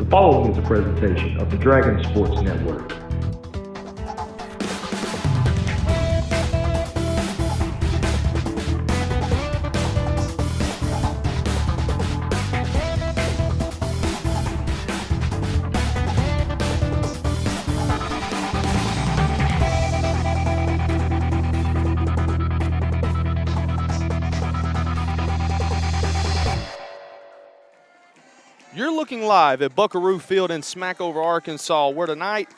The following is a presentation of the Dragon Sports Network. You're looking live at Buckaroo Field in Smackover, Arkansas, where tonight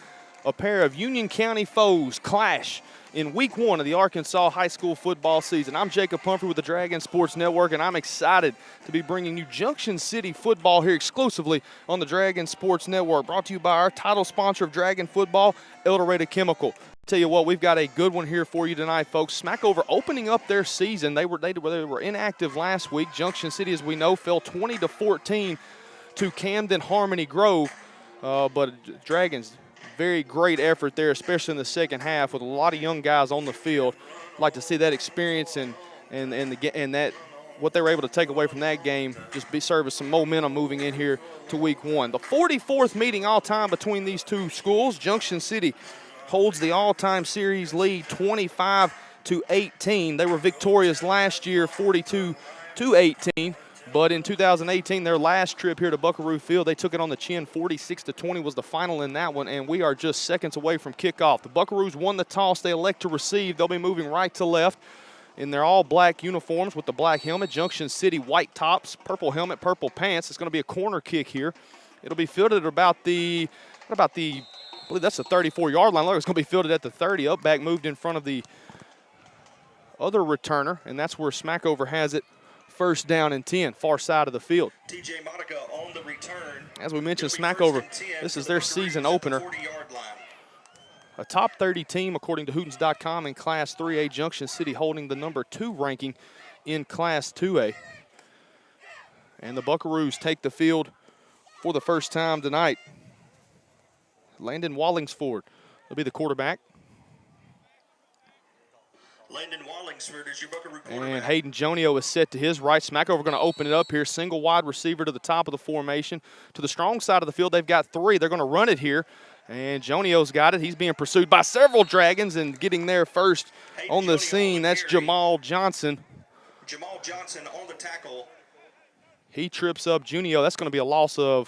a pair of Union County foes clash in week one of the Arkansas high school football season. I'm Jacob Pumphrey with the Dragon Sports Network, and I'm excited to be bringing you Junction City football here exclusively on the Dragon Sports Network, brought to you by our title sponsor of Dragon Football, El Dorado Chemical. Tell you what, we've got a good one here for you tonight, folks. Smackover opening up their season. They were inactive last week. Junction City, as we know, fell 20-14 to Camden Harmony Grove, but Dragons, very great effort there, especially in the second half with a lot of young guys on the field. I'd like to see that experience and that what they were able to take away from that game just serve as some momentum moving in here to week one. The 44th meeting all time between these two schools. Junction City holds the all-time series lead 25-18. They were victorious last year 42-18. But in 2018, their last trip here to Buckaroo Field, they took it on the chin. 46-20 was the final in that one, and we are just seconds away from kickoff. The Buckaroos won the toss. They elect to receive. They'll be moving right to left in their all-black uniforms with the black helmet. Junction City white tops, purple helmet, purple pants. It's going to be a corner kick here. It'll be fielded at about the I believe that's the 34-yard line. Look, it's going to be fielded at the 30. Up back moved in front of the other returner, and that's where Smackover has it. First down and 10, far side of the field. TJ Monica on the return. As we mentioned, Smackover, this is their season opener. A top 30 team, according to Hootens.com, in Class 3A. Junction City holding the number 2 ranking in Class 2A. And the Buckaroos take the field for the first time tonight. Landon Wallingsford will be the quarterback. Landon Wallingsford is your Buckaroo quarterback. And Hayden Jonio is set to his right. Smackover going to open it up here. Single wide receiver to the top of the formation. To the strong side of the field, they've got 3. They're going to run it here. And Jonio's got it. He's being pursued by several Dragons and getting there first on the scene. That's Jamal Johnson. Jamal Johnson on the tackle. He trips up Junio. That's going to be a loss on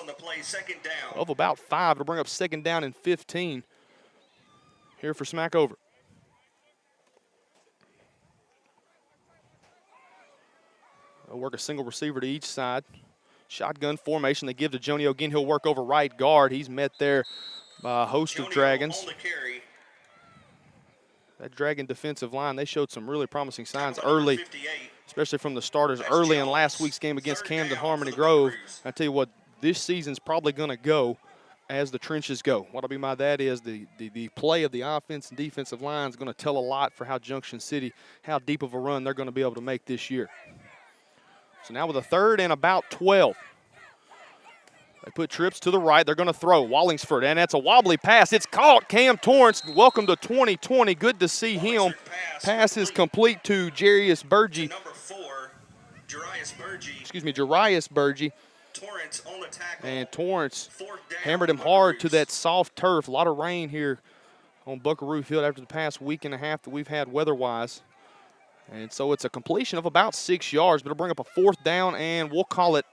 the play, second down. Of about 5. It'll bring up second down and 15 here for Smackover. They'll work a single receiver to each side. Shotgun formation. They give to Jonio again. He'll work over right guard. He's met there by a host of Dragons. On the carry. That Dragon defensive line, they showed some really promising signs early, especially from the starters early in last week's game against Camden Harmony Grove. I tell you what, this season's probably going to go as the trenches go. What I mean by that is the play of the offense and defensive line is going to tell a lot for how Junction City, how deep of a run they're going to be able to make this year. So now with a 3rd and about 12. They put trips to the right. They're going to throw. Wallingsford, and that's a wobbly pass. It's caught. Cam Torrance, welcome to 2020. Good to see him. Pass is complete to Jarius Burgee. Number 4, Jarius Burgee. Jarius Burgee. Torrance on the tackle. And Torrance hammered him hard to that soft turf. A lot of rain here on Buckaroo Field after the past week and a half that we've had weather-wise. And so it's a completion of about 6 yards, but it'll bring up a 4th down, and we'll call it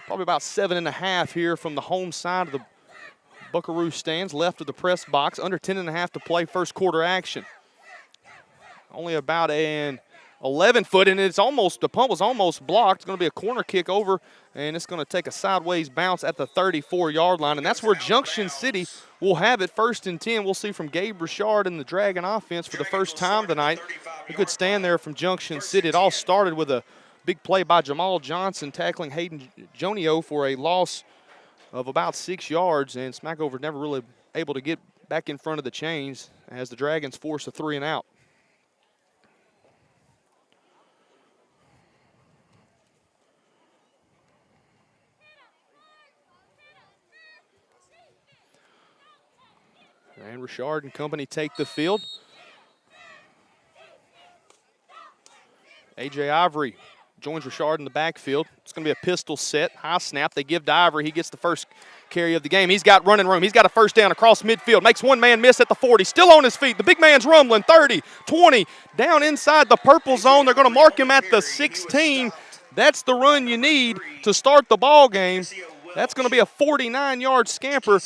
probably about 7.5 here from the home side of the Buckaroo stands, left of the press box. Under 10.5 to play, first quarter action. Only about an 11-foot, and the punt was almost blocked. It's going to be a corner kick over, and it's going to take a sideways bounce at the 34-yard line, and that's where Junction City will have it. 1st and 10. We'll see from Gabe Richard in the Dragon offense for the first time tonight. A good stand there from Junction City. It all started with a big play by Jamal Johnson tackling Hayden Jonio for a loss of about 6 yards, and Smackover never really able to get back in front of the chains as the Dragons force a 3 and out. And Richard and company take the field. A.J. Ivory joins Richard in the backfield. It's going to be a pistol set, high snap. They give to Ivory. He gets the first carry of the game. He's got running room. He's got a first down across midfield. Makes one man miss at the 40. Still on his feet. The big man's rumbling. 30, 20, down inside the purple zone. They're going to mark him at the 16. That's the run you need to start the ball game. That's going to be a 49-yard scamper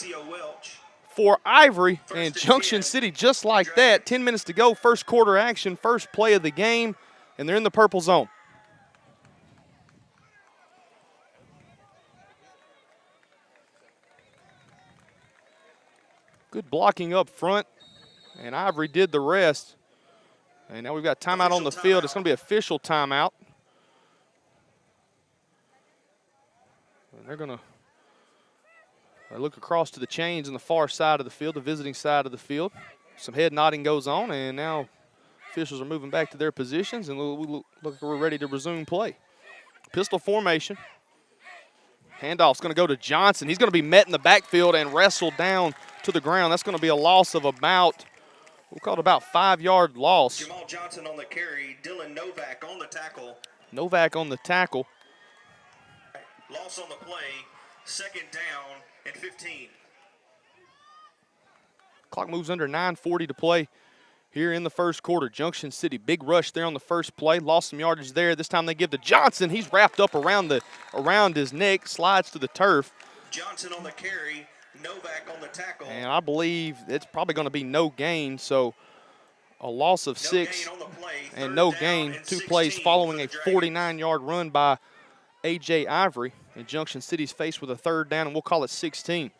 for Ivory, and Junction City just like that. 10 minutes to go, first quarter action, first play of the game, and they're in the purple zone. Good blocking up front, and Ivory did the rest. And now we've got timeout on the field. It's going to be official timeout. And they're going to look across to the chains on the far side of the field, the visiting side of the field. Some head nodding goes on, and now officials are moving back to their positions, and we look like we're ready to resume play. Pistol formation. Handoff's going to go to Johnson. He's going to be met in the backfield and wrestled down to the ground. That's going to be a loss of about, we'll call it about 5-yard loss. Jamal Johnson on the carry. Dylan Novak on the tackle. Novak on the tackle. Loss on the play. Second down and 15. Clock moves under 9:40 to play here in the first quarter. Junction City, big rush there on the first play. Lost some yardage there. This time they give to Johnson. He's wrapped up around his neck, slides to the turf. Johnson on the carry. Novak on the tackle. And I believe it's probably going to be no gain, so a loss of 6 and no gain. 2 plays following a 49-yard run by A.J. Ivory. And Junction City's faced with a third down, and we'll call it 16.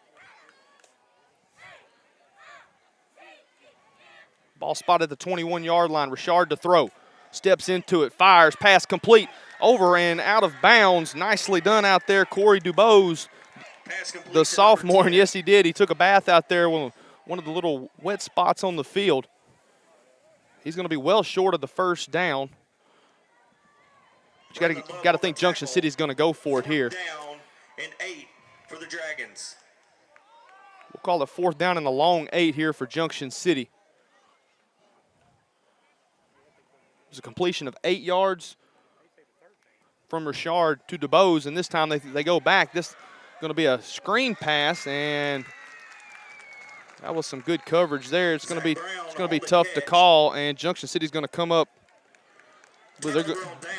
Ball spotted at the 21-yard line. Richard to throw. Steps into it, fires, pass complete, over and out of bounds. Nicely done out there, Corey Dubose, the sophomore, and yes, he did. He took a bath out there, one of the little wet spots on the field. He's going to be well short of the first down. But you got to think Junction City's going to go for it here. Down and 8 for the Dragons. We'll call it 4th down and a long 8 here for Junction City. There's a completion of 8 yards from Richard to DeBose, and this time they go back. This is going to be a screen pass, and that was some good coverage there. It's going to be tough to call, and Junction City's going to come up. They're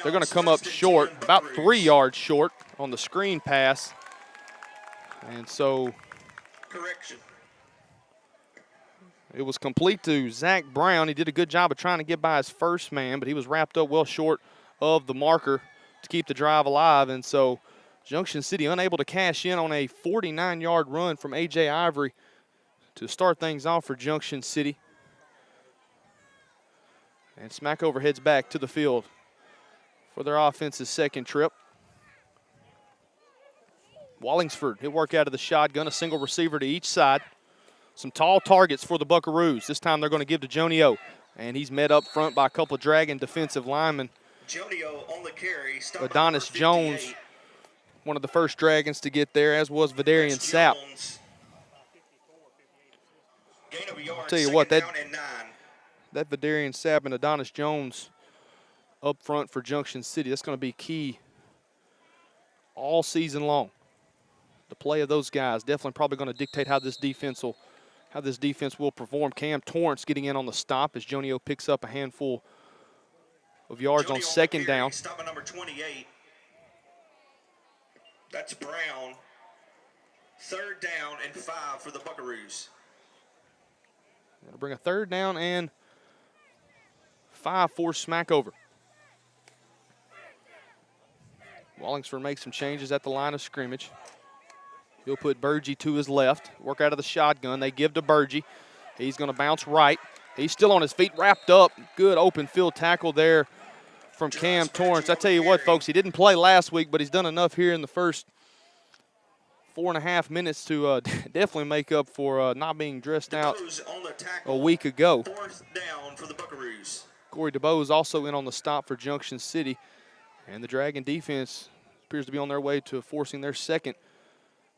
going to come up short, about 3 yards short on the screen pass, and so correction. It was complete to Zach Brown. He did a good job of trying to get by his first man, but he was wrapped up well short of the marker to keep the drive alive. And so Junction City unable to cash in on a 49-yard run from A.J. Ivory to start things off for Junction City. And Smackover heads back to the field for their offense's second trip. Wallingsford, he'll work out of the shotgun, a single receiver to each side. Some tall targets for the Buckaroos. This time they're going to give to Jonio, and he's met up front by a couple of Dragon defensive linemen. Jonio on the carry. Adonis Jones, one of the first Dragons to get there, as was Vidarian Sapp. I'll tell you what, that Vidarian Sapp and Adonis Jones up front for Junction City, that's going to be key all season long. The play of those guys definitely probably going to dictate how this defense will perform. Cam Torrance getting in on the stop as Jonio picks up a handful of yards on second down. Stop at number 28. That's Brown. 3rd down and 5 for the Buckaroos. Going to bring a 3rd down and 5 for Smackover. Wallingsford makes some changes at the line of scrimmage. He'll put Burgee to his left, work out of the shotgun. They give to Burgee. He's going to bounce right. He's still on his feet, wrapped up. Good open field tackle there from Cam Torrance. I tell you what, folks, he didn't play last week, but he's done enough here in the first 4.5 minutes to definitely make up for not being dressed out a week ago. 4th down for the Buckaroos. Corey DeBose also in on the stop for Junction City. And the Dragon defense appears to be on their way to forcing their second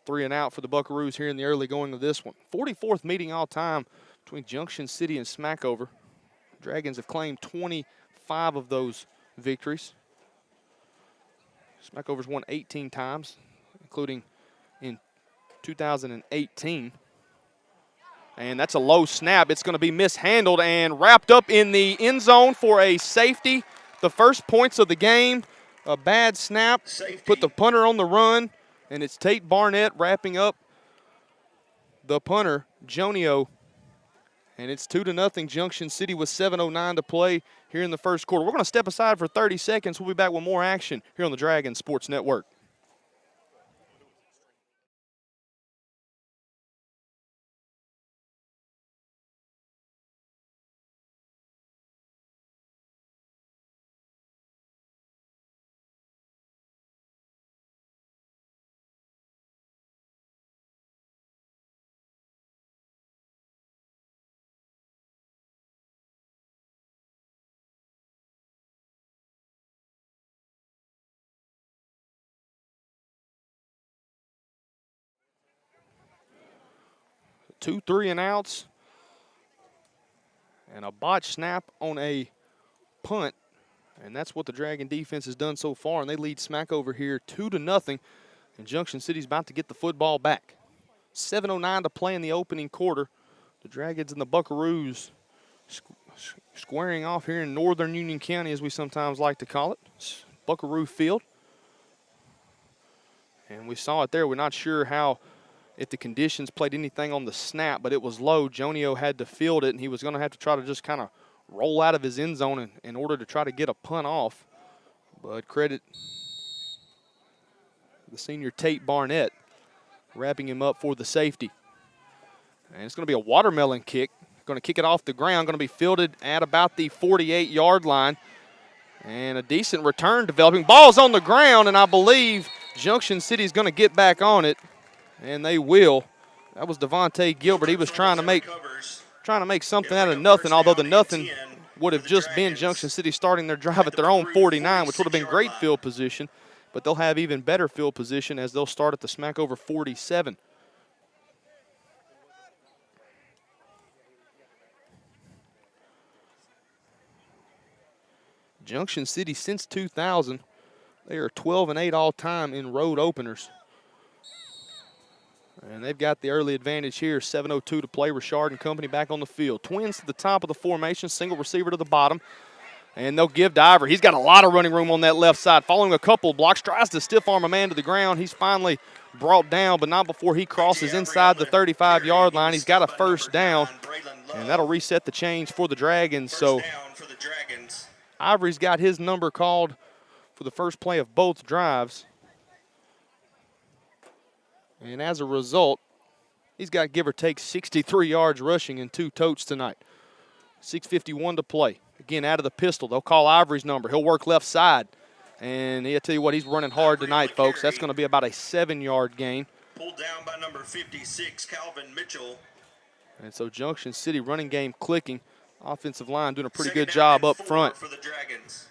3 and out for the Buckaroos here in the early going of this one. 44th meeting all time between Junction City and Smackover. Dragons have claimed 25 of those victories. Smackover's won 18 times, including in 2018. And that's a low snap. It's going to be mishandled and wrapped up in the end zone for a safety. The first points of the game. A bad snap. Safety. Put the punter on the run. And it's Tate Barnett wrapping up the punter, Jonio. And it's 2-0 Junction City with 7:09 to play here in the first quarter. We're going to step aside for 30 seconds. We'll be back with more action here on the Dragon Sports Network. Two 3-and-outs and a botch snap on a punt. And that's what the Dragon defense has done so far. And they lead Smackover here 2-0. And Junction City's about to get the football back. 7:09 to play in the opening quarter. The Dragons and the Buckaroos squaring off here in northern Union County, as we sometimes like to call it. Buckaroo Field. And we saw it there. We're not sure if the conditions played anything on the snap, but it was low. Jonio had to field it, and he was going to have to try to just kind of roll out of his end zone in order to try to get a punt off. But credit the senior Tate Barnett wrapping him up for the safety. And it's going to be a watermelon kick. Going to kick it off the ground. Going to be fielded at about the 48-yard line. And a decent return developing. Ball's on the ground, and I believe Junction City's going to get back on it. And they will. That was Devontae Gilbert. He was trying to make something out of nothing, although the nothing would have just been Junction City starting their drive at their own 49, which would have been great field position. But they'll have even better field position as they'll start at the Smackover 47. Junction City, since 2000, they are 12-8 all-time in road openers. And they've got the early advantage here. 7:02 to play. Richard and company back on the field. Twins to the top of the formation. Single receiver to the bottom. And they'll give to Ivory. He's got a lot of running room on that left side. Following a couple blocks. Tries to stiff arm a man to the ground. He's finally brought down, but not before he crosses inside the 35-yard line. He's got a first down. And that'll reset the change for the Dragons. So Ivory's got his number called for the first play of both drives. And as a result, he's got give or take 63 yards rushing and 2 totes tonight. 6:51 to play. Again, out of the pistol. They'll call Ivory's number. He'll work left side. And I'll tell you what, he's running hard tonight, folks. That's going to be about a 7-yard gain. Pulled down by number 56, Calvin Mitchell. And so Junction City running game clicking. Offensive line doing a pretty good job up front. For the Dragons.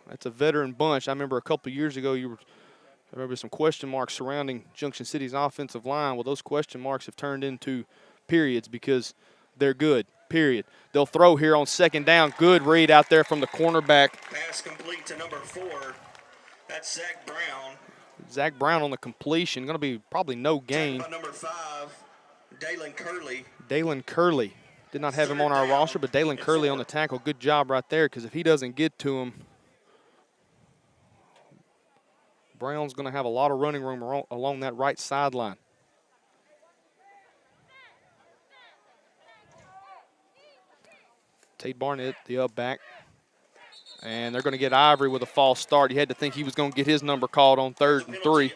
That's a veteran bunch. I remember a couple of years ago, I remember some question marks surrounding Junction City's offensive line. Well, those question marks have turned into periods because they're good, period. They'll throw here on second down. Good read out there from the cornerback. Pass complete to number 4. That's Zach Brown. Zach Brown on the completion. Going to be probably no gain. By number 5, Dalen Curley. Dalen Curley. Did not have him on our roster, but Dalen Curley on the tackle. Good job right there, because if he doesn't get to him, Brown's going to have a lot of running room along that right sideline. Tate Barnett, the up back. And they're going to get Ivory with a false start. You had to think he was going to get his number called on 3rd and 3.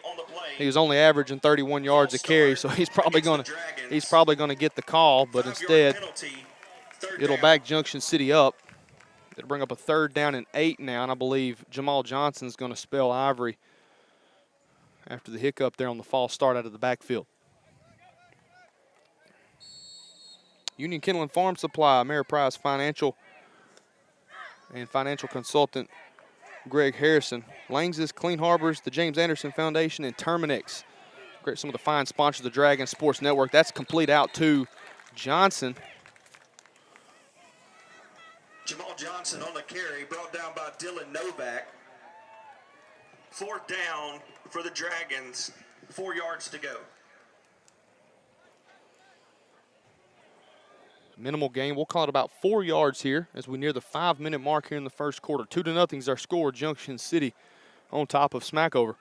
He was only averaging 31 yards a carry, so he's probably going to get the call, but instead it'll back Junction City up. It'll bring up a 3rd down and 8 now, and I believe Jamal Johnson's going to spell Ivory after the hiccup there on the false start out of the backfield. Union Kennel and Farm Supply, Ameriprise Financial and financial consultant Greg Harrison. Langs's, Clean Harbors, the James Anderson Foundation, and Terminix. Great, some of the fine sponsors of the Dragon Sports Network. That's complete out to Johnson. Jamal Johnson on the carry, brought down by Dylan Novak. Fourth down for the Dragons, 4 yards to go. Minimal gain. We'll call it about 4 yards here as we near the 5-minute mark here in the first quarter. 2-0 is our score. Junction City on top of Smackover.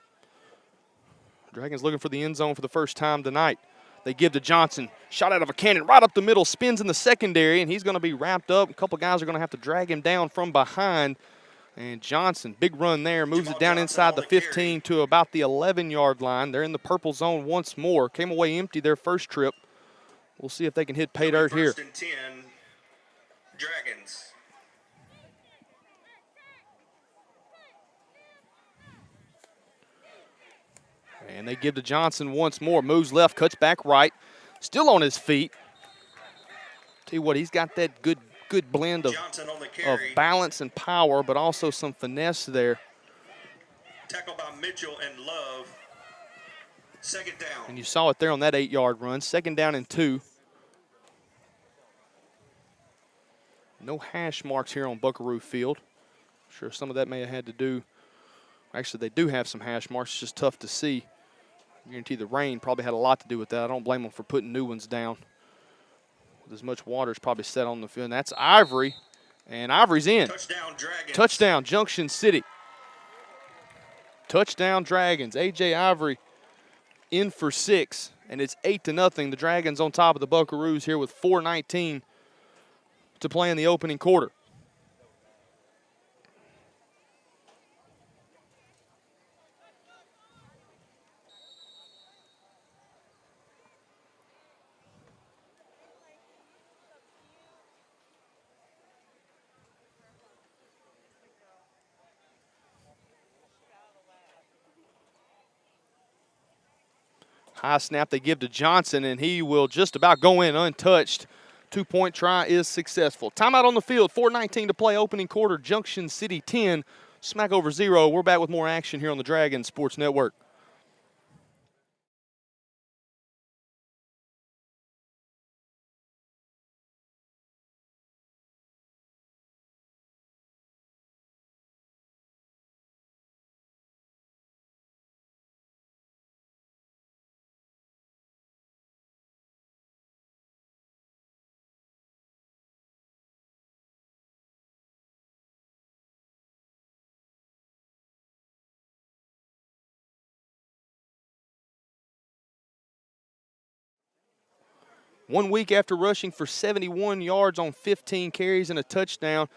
Dragons looking for the end zone for the first time tonight. They give to Johnson. Shot out of a cannon right up the middle. Spins in the secondary, and he's going to be wrapped up. A couple guys are going to have to drag him down from behind. And Johnson, big run there, moves it down inside the 15 to about the 11-yard line. They're in the purple zone once more. Came away empty their first trip. We'll see if they can hit pay dirt here. First and 10, Dragons. And they give to Johnson once more. Moves left, cuts back right. Still on his feet. Tell you what, he's got that good blend of balance and power, but also some finesse there. Tackle by Mitchell and Love. Second down. And you saw it there on that 8-yard run. 2nd down and 2. No hash marks here on Buckaroo Field. I'm sure some of that may have had to do. Actually, they do have some hash marks. It's just tough to see. I guarantee the rain probably had a lot to do with that. I don't blame them for putting new ones down. With as much water as probably set on the field. And that's Ivory. And Ivory's in. Touchdown, Dragons. Touchdown, Junction City. Touchdown, Dragons. A.J. Ivory in for 6. And it's 8-0. The Dragons on top of the Buckaroos here with 4:19 to play in the opening quarter. High snap they give to Johnson, and he will just about go in untouched. 2-point try is successful. Timeout on the field, 4:19 to play, opening quarter. Junction City 10, Smackover 0. We're back with more action here on the Dragon Sports Network. One week after rushing for 71 yards on 15 carries and a touchdown,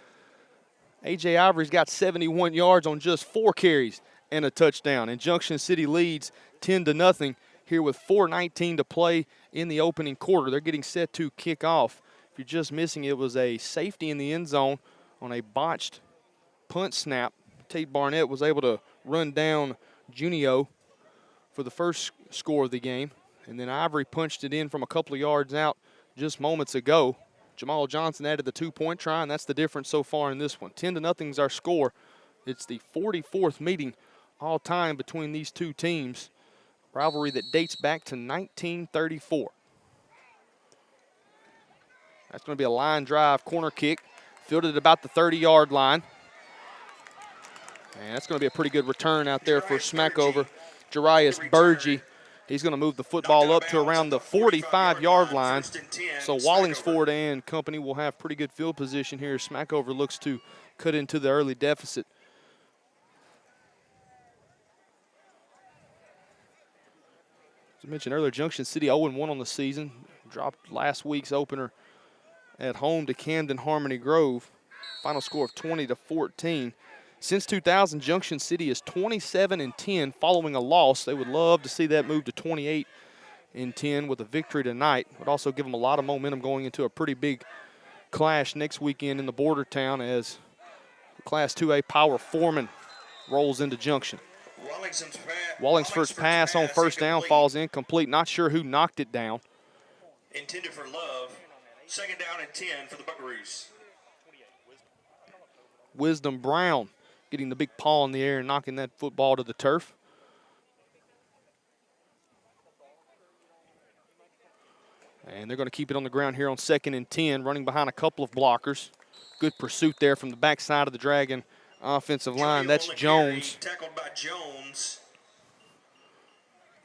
A.J. Ivory's got 71 yards on just 4 carries and a touchdown. And Junction City leads 10-0 here with 4:19 to play in the opening quarter. They're getting set to kick off. If you're just missing, it was a safety in the end zone on a botched punt snap. Tate Barnett was able to run down Junio for the first score of the game. And then Ivory punched it in from a couple of yards out just moments ago. Jamal Johnson added the 2-point try, and that's the difference so far in this one. 10-0 is our score. It's the 44th meeting all time between these two teams. Rivalry that dates back to 1934. That's going to be a line drive corner kick. Fielded at about the 30-yard line. And that's going to be a pretty good return out there for Smackover. Jarius Burgee. He's going to move the football up to around the 45-yard line. So Wallingsford and company will have pretty good field position here. Smackover looks to cut into the early deficit. As I mentioned earlier, Junction City 0-1 on the season. Dropped last week's opener at home to Camden Harmony Grove. Final score of 20-14. Since 2000, Junction City is 27-10 following a loss. They would love to see that move to 28-10 with a victory tonight. Would also give them a lot of momentum going into a pretty big clash next weekend in the border town as Class 2A Power Foreman rolls into Junction. Wallingsford's pass on first down falls incomplete. Not sure who knocked it down. Intended for Love. 2nd down and 10 for the Buckaroos. Wisdom Brown getting the big paw in the air and knocking that football to the turf. And they're going to keep it on the ground here on 2nd and 10, running behind a couple of blockers. Good pursuit there from the backside of the Dragon offensive line. Junio That's on the carry, Jones. tackled by Jones.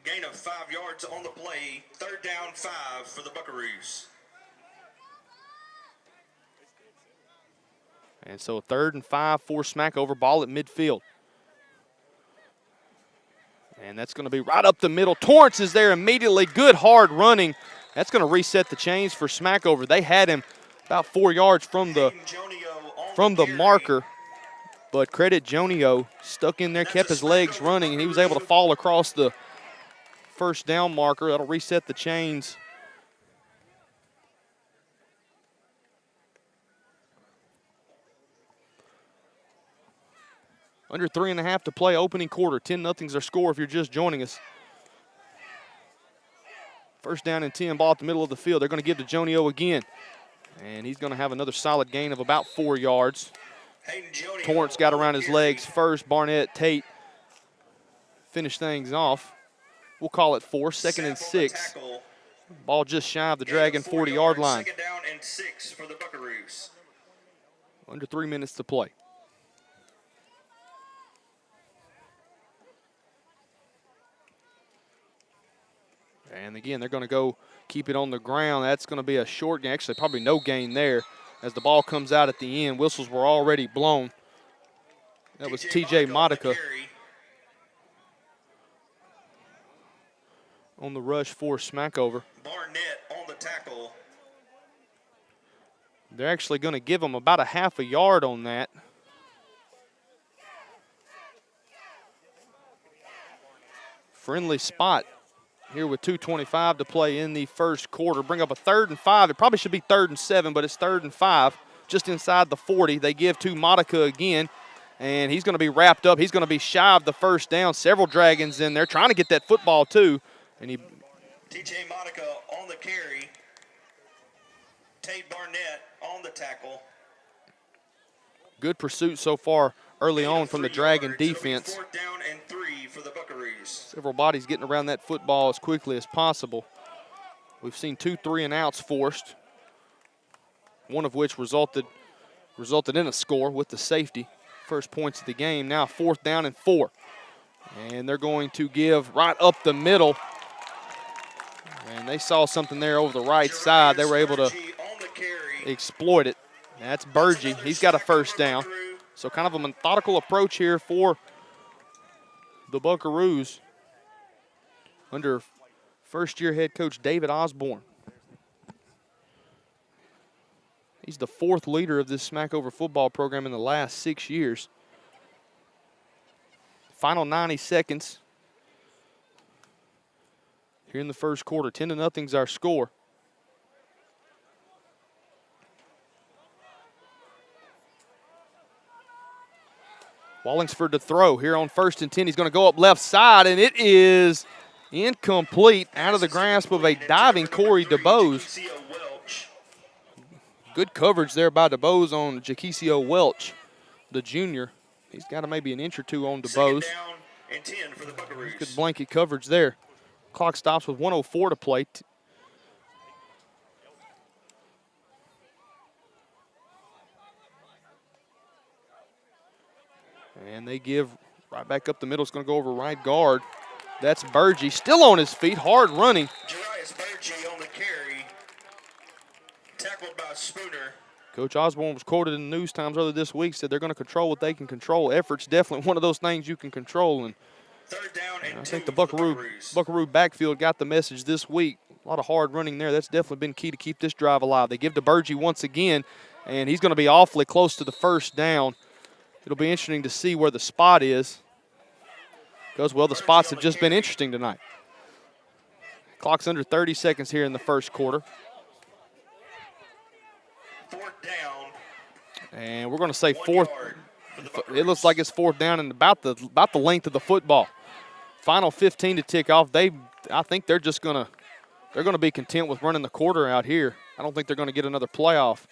Gain of 5 yards on the play. 3rd down, 5 for the Buckaroos. And so 3rd and 5 for Smackover, ball at midfield. And that's going to be right up the middle. Torrance is there immediately. Good hard running. That's going to reset the chains for Smackover. They had him about 4 yards from the marker. But credit Jonio, stuck in there, kept his legs running, and he was able to fall across the first down marker. That'll reset the chains. Under 3.5 to play, opening quarter. 10-0's their score if you're just joining us. 1st down and 10, ball at the middle of the field. They're going to give to Jonio again. And he's going to have another solid gain of about 4 yards. Torrance got around his legs first. Barnett, Tate finished things off. We'll call it 4, 2nd and 6. Ball just shy of the Dragon 40-yard line. 2nd down and 6 for the Buckaroos. Under 3 minutes to play. And again, they're going to go keep it on the ground. That's going to be a short gain. Actually, probably no gain there as the ball comes out at the end. Whistles were already blown. That was TJ Modica on the rush for Smackover. Barnett on the tackle. They're actually going to give him about a half a yard on that. Friendly spot here with 2:25 to play in the first quarter. Bring up a 3rd and 5. It probably should be 3rd and 7, but it's 3rd and 5, just inside the 40. They give to Modica again, and he's going to be wrapped up. He's going to be shy of the first down. Several Dragons in there trying to get that football too. And TJ Modica on the carry. Tate Barnett on the tackle. Good pursuit so far early on from the Dragon defense. 4th down and 3 for the Buckaroos. Several bodies getting around that football as quickly as possible. We've seen 2 3-and-outs forced, one of which resulted in a score with the safety. First points of the game. Now 4th down and 4. And they're going to give right up the middle. And they saw something there over the right side. They were able to exploit it. That's Burgee. He's got a 1st down. So kind of a methodical approach here for the Buckaroos under first-year head coach David Osborne. He's the 4th leader of this Smackover football program in the last 6 years. Final 90 seconds here in the first quarter. 10-0's our score. Wallingsford to throw here on 1st and 10. He's going to go up left side, and it is incomplete, out of the grasp of a diving Corey DeBose. Good coverage there by DeBose on Jaquisio Welch, the junior. He's got maybe an inch or two on DeBose. 2nd down and 10 for the Buckaroos. Good blanket coverage there. Clock stops with 1:04 to play. And they give right back up the middle. It's going to go over right guard. That's Burgee, still on his feet, hard running. Jarius Burgee on the carry, tackled by Spooner. Coach Osborne was quoted in the News Times earlier this week, said they're going to control what they can control. Effort's definitely one of those things you can control. And 3rd down and I 2 think the for Buckaroo backfield got the message this week. A lot of hard running there. That's definitely been key to keep this drive alive. They give to Burgee once again, and he's going to be awfully close to the 1st down. It'll be interesting to see where the spot is because, well, the spots have just been interesting tonight. Clock's under 30 seconds here in the first quarter. 4th down. And we're going to say 4th. It looks like it's 4th down and about the length of the football. Final 15 to tick off. I think they're going to be content with running the quarter out here. I don't think they're going to get another playoff.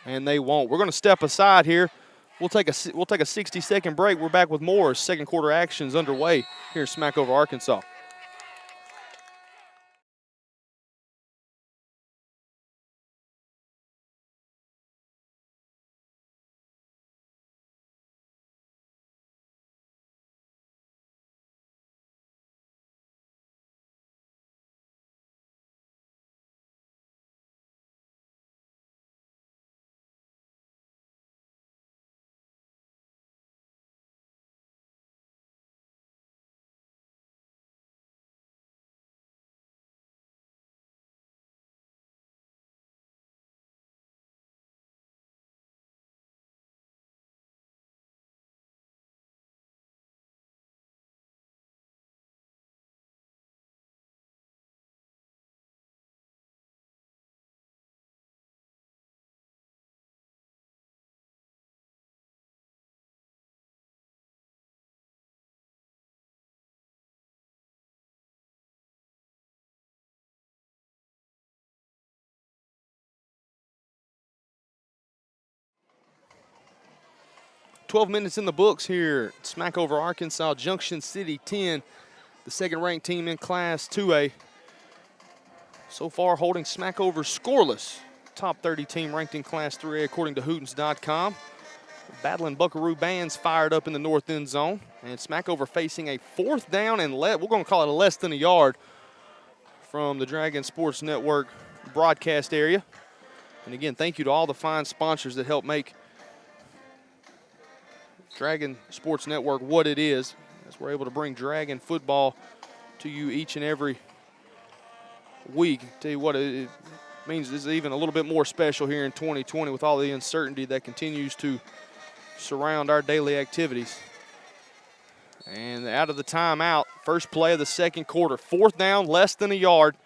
And they won't. We're going to step aside here. We'll take a 60-second break. We're back with more second quarter actions underway here in Smackover, Arkansas. 12 minutes in the books here. Smackover, Arkansas, Junction City 10, the second-ranked team in Class 2A. So far holding Smackover scoreless. Top 30 team ranked in Class 3A according to Hootens.com. Battling Buckaroo bands fired up in the north end zone. And Smackover facing a 4th down and we're going to call it a less than a yard from the Dragon Sports Network broadcast area. And again, thank you to all the fine sponsors that help make Dragon Sports Network what it is, as we're able to bring Dragon football to you each and every week. Tell you what, it means this is even a little bit more special here in 2020 with all the uncertainty that continues to surround our daily activities. And out of the timeout, first play of the second quarter, 4th down, less than a yard.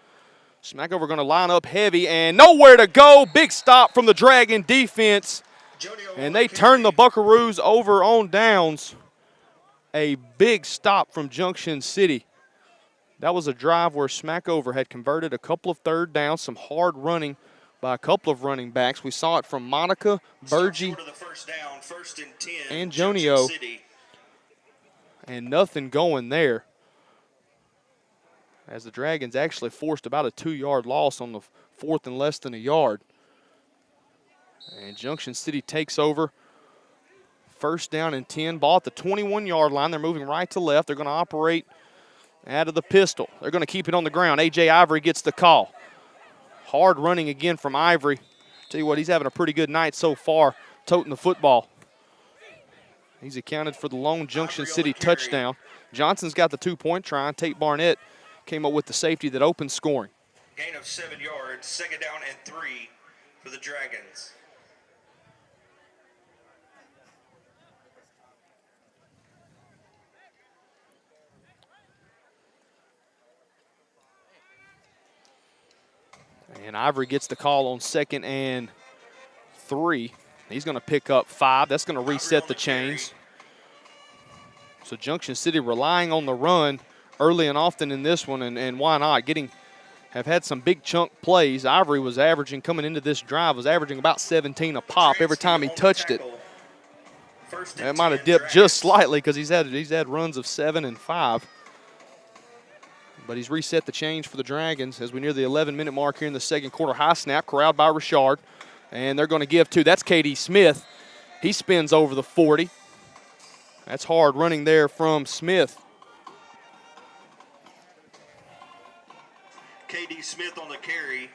Smackover going to line up heavy and nowhere to go. Big stop from the Dragon defense. And they turn the Buckaroos over on downs. A big stop from Junction City. That was a drive where Smackover had converted a couple of 3rd downs, some hard running by a couple of running backs. We saw it from Monica, Burgee, and Jonio. And nothing going there, as the Dragons actually forced about a 2-yard loss on the 4th and less than a yard. And Junction City takes over. 1st down and 10. Ball at the 21-yard line. They're moving right to left. They're going to operate out of the pistol. They're going to keep it on the ground. A.J. Ivory gets the call. Hard running again from Ivory. Tell you what, he's having a pretty good night so far, toting the football. He's accounted for the lone Junction City touchdown. Johnson's got the 2-point try. Tate Barnett came up with the safety that opened scoring. Gain of 7 yards, 2nd down and 3 for the Dragons. And Ivory gets the call on 2nd and 3. He's going to pick up 5. That's going to reset the chains. So Junction City relying on the run early and often in this one, and why not? Have had some big chunk plays. Ivory was averaging, coming into this drive, was averaging about 17 a pop every time he touched it. That might have dipped just slightly because he's had runs of 7 and 5. But he's reset the change for the Dragons as we near the 11-minute mark here in the second quarter. High snap, corralled by Richard. And they're going to give 2. That's K.D. Smith. He spins over the 40. That's hard running there from Smith. K.D. Smith on the carry.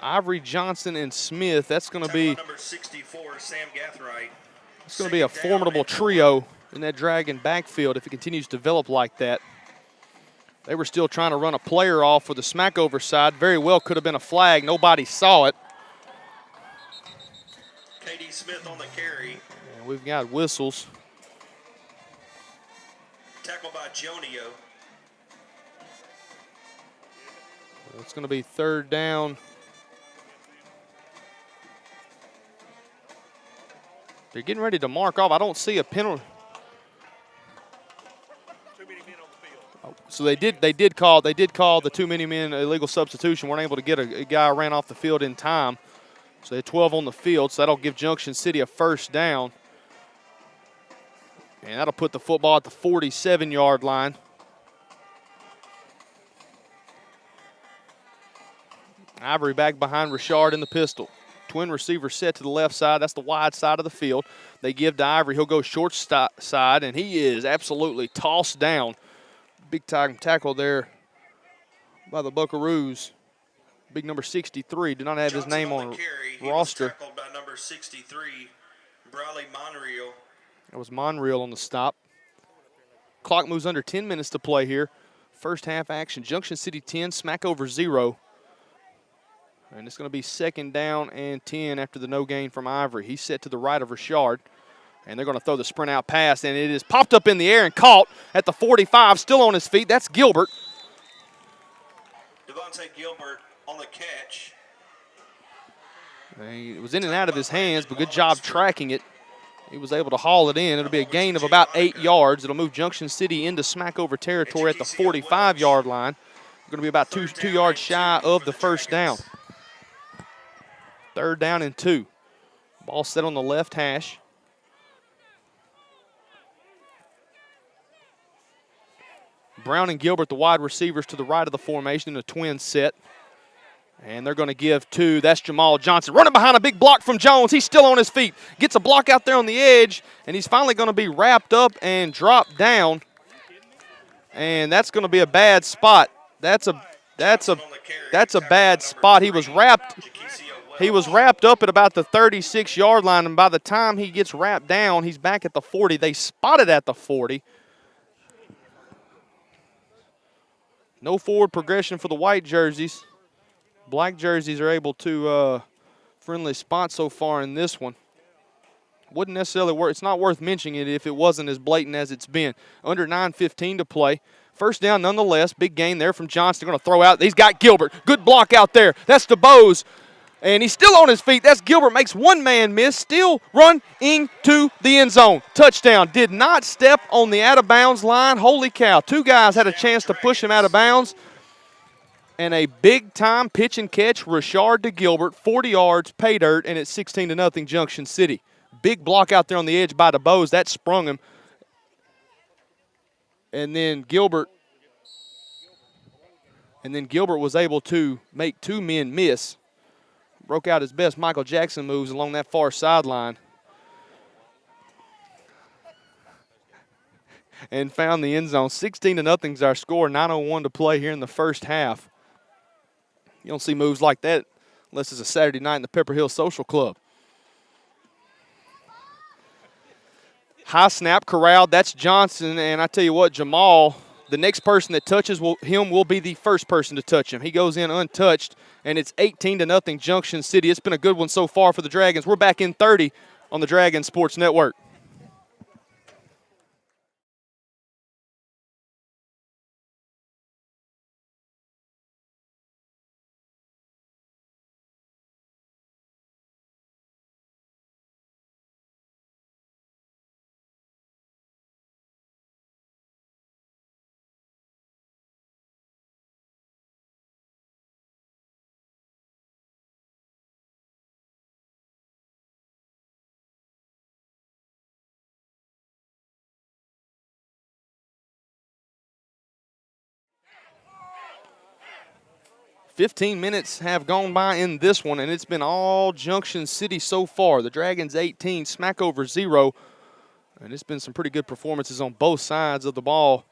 Ivory, Johnson, and Smith. That's going to be number 64, Sam Gathright. It's going to be a formidable trio in that Dragon backfield if it continues to develop like that. They were still trying to run a player off with the Smackover side. Very well could have been a flag. Nobody saw it. K.D. Smith on the carry. And we've got whistles. Tackled by Jonio. It's going to be 3rd down. They're getting ready to mark off. I don't see a penalty. So they did call the too many men illegal substitution. Weren't able to get a guy ran off the field in time. So they had 12 on the field. So that'll give Junction City a 1st down. And that'll put the football at the 47-yard line. Ivory back behind Richard in the pistol. Twin receiver set to the left side. That's the wide side of the field. They give to Ivory. He'll go short side, and he is absolutely tossed down. Big time tackle there by the Buckaroos. Big number 63. Did not have his name on the roster. Tackled by number 63, Bradley Monreal. That was Monreal on the stop. Clock moves under 10 minutes to play here. First half action. Junction City 10, Smackover 0. And it's going to be 2nd down and 10 after the no gain from Ivory. He's set to the right of Richard. And they're going to throw the sprint out pass, and it is popped up in the air and caught at the 45, still on his feet. That's Gilbert. Devontae Gilbert on the catch. It was in and out of his hands, but good job tracking it. He was able to haul it in. It'll be a gain of about 8 yards. It'll move Junction City into Smackover territory at the 45-yard line. Going to be about two yards shy of the 1st down. 3rd down and 2. Ball set on the left hash. Brown and Gilbert, the wide receivers, to the right of the formation in a twin set. And they're going to give to, that's Jamal Johnson, running behind a big block from Jones. He's still on his feet. Gets a block out there on the edge, and he's finally going to be wrapped up and dropped down. And that's going to be a bad spot. That's a bad spot. He was wrapped up at about the 36-yard line, and by the time he gets wrapped down, he's back at the 40. They spotted at the 40. No forward progression for the white jerseys. Black jerseys are able to friendly spot so far in this one. Wouldn't necessarily work. It's not worth mentioning it if it wasn't as blatant as it's been. Under 9:15 to play. First down nonetheless. Big gain there from Johnson. They're going to throw out. He's got Gilbert. Good block out there. That's DeBose. And he's still on his feet. That's Gilbert. Makes one man miss. Still running to the end zone. Touchdown. Did not step on the out-of-bounds line. Holy cow. Two guys had a chance to push him out of bounds. And a big-time pitch and catch, Rashard to Gilbert, 40 yards, pay dirt, and it's 16-0 Junction City. Big block out there on the edge by DeBose. That sprung him. And then Gilbert was able to make two men miss. Broke out his best Michael Jackson moves along that far sideline. And found the end zone. 16-0 is our score. 9:01 to play here in the first half. You don't see moves like that unless it's a Saturday night in the Pepper Hill Social Club. High snap, corralled. That's Johnson. And I tell you what, Jamal, the next person that touches him will be the first person to touch him. He goes in untouched, and it's 18-0 Junction City. It's been a good one so far for the Dragons. We're back in 30 on the Dragon Sports Network. Fifteen minutes have gone by in this one, and it's been all Junction City so far. The Dragons 18, Smackover 0, and it's been some pretty good performances on both sides of the ball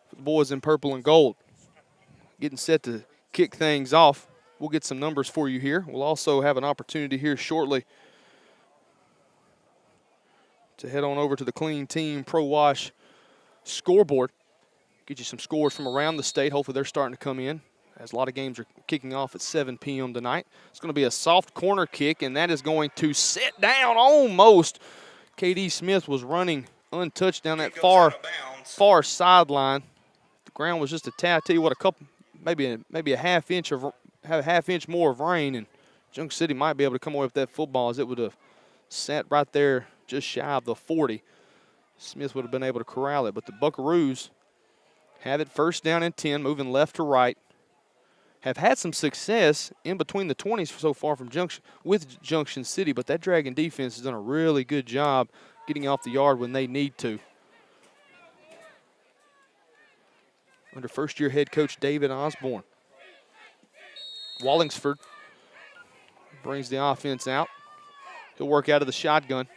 for the boys in purple and gold. Getting set to kick things off. We'll get some numbers for you here. We'll also have an opportunity here shortly to head on over to the Clean Team Pro Wash scoreboard. Get you some scores from around the state. Hopefully they're starting to come in, as a lot of games are kicking off at 7 p.m. tonight. It's going to be a soft corner kick, and that is going to sit down almost. K.D. Smith was running untouched down that far sideline. The ground was just a tad. I tell you what, maybe a half inch more of rain, and Junction City might be able to come away with that football, as it would have sat right there just shy of the 40. Smith would have been able to corral it, but the Buckaroos have it first down and 10, moving left to right. Have had some success in between the 20s so far with Junction City, but that Dragon defense has done a really good job getting off the yard when they need to. Under first-year head coach David Osborne. Wallingsford brings the offense out. He'll work out of the shotgun.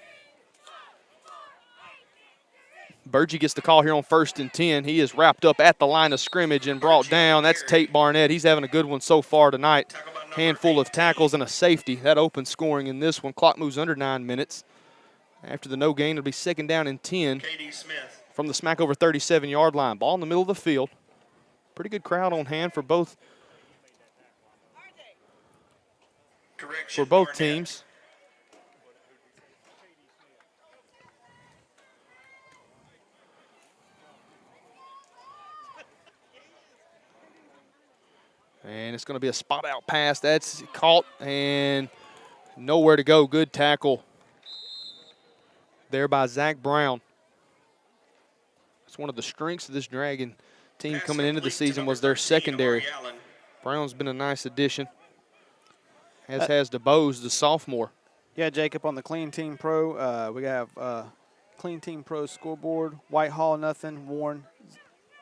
Burgee gets the call here on 1st and 10. He is wrapped up at the line of scrimmage and brought down. That's Tate Barnett. He's having a good one so far tonight. Handful of tackles and a safety. That opens scoring in this one. Clock moves under 9 minutes. After the no gain, it'll be 2nd down and 10 from the Smackover 37-yard line. Ball in the middle of the field. Pretty good crowd on hand for both teams. And it's going to be a spot out pass. That's caught and nowhere to go. Good tackle there by Zach Brown. That's one of the strengths of this Dragon team coming into the season, was their secondary. Brown's been a nice addition, as has DeBose, the sophomore. Yeah, Jacob, on the Clean Team Pro, we have Clean Team Pro scoreboard. Whitehall, nothing. Warren,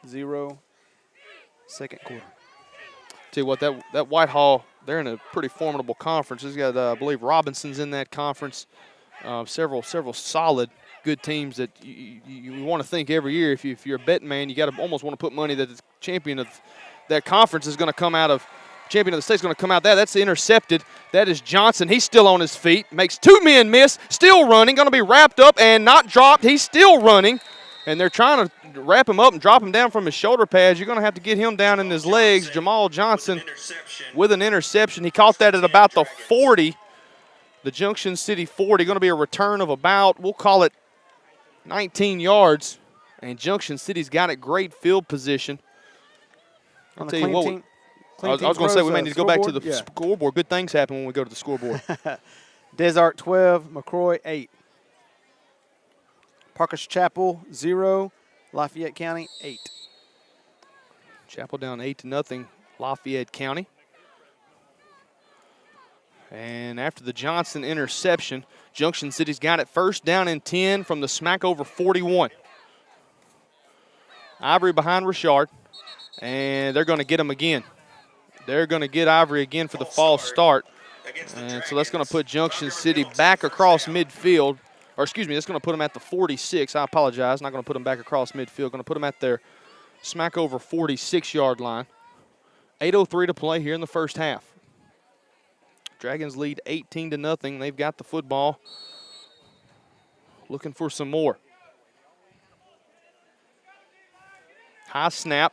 0. Second quarter. Tell you what, that Whitehall, they're in a pretty formidable conference. He's got, I believe, Robinson's in that conference. Several solid, good teams that you want to think every year. If you're a betting man, you got to almost want to put money that the champion of that conference is going to come out of. Champion of the state is going to come out. That's intercepted. That is Johnson. He's still on his feet. Makes 2 men miss. Still running. Going to be wrapped up and not dropped. He's still running. And they're trying to wrap him up and drop him down from his shoulder pads. You're going to have to get him down in his legs. Jamal Johnson with an interception. He caught that at about the 40. The Junction City 40. Going to be a return of about, we'll call it 19 yards. And Junction City's got it great field position. I'll tell you what. I was going to say we may need to go back to the scoreboard. Good things happen when we go to the scoreboard. Desart 12, McCroy 8. Parker's Chapel 0, Lafayette County 8. Chapel down 8-0, Lafayette County. And after the Johnson interception, Junction City's got it first down and 10 from the Smackover 41. Ivory behind Richard, and they're going to get him again. They're going to get Ivory again for the false start. And so that's going to put Junction City back across midfield. Or excuse me, that's going to put them at the 46. I apologize. Not going to put them back across midfield. Going to put them at their Smackover 46-yard line. 8:03 to play here in the first half. Dragons lead 18-0. They've got the football. Looking for some more. High snap.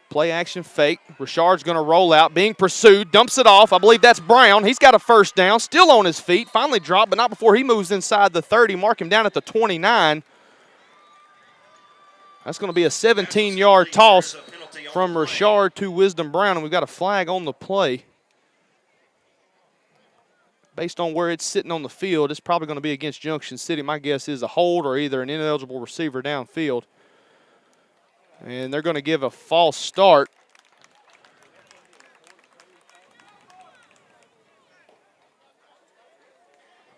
Play action fake. Richard's going to roll out. Being pursued. Dumps it off. I believe that's Brown. He's got a first down. Still on his feet. Finally dropped, but not before he moves inside the 30. Mark him down at the 29. That's going to be a 17-yard toss from Richard to Wisdom Brown, and we've got a flag on the play. Based on where it's sitting on the field, it's probably going to be against Junction City. My guess is a hold or either an ineligible receiver downfield. And they're going to give a false start.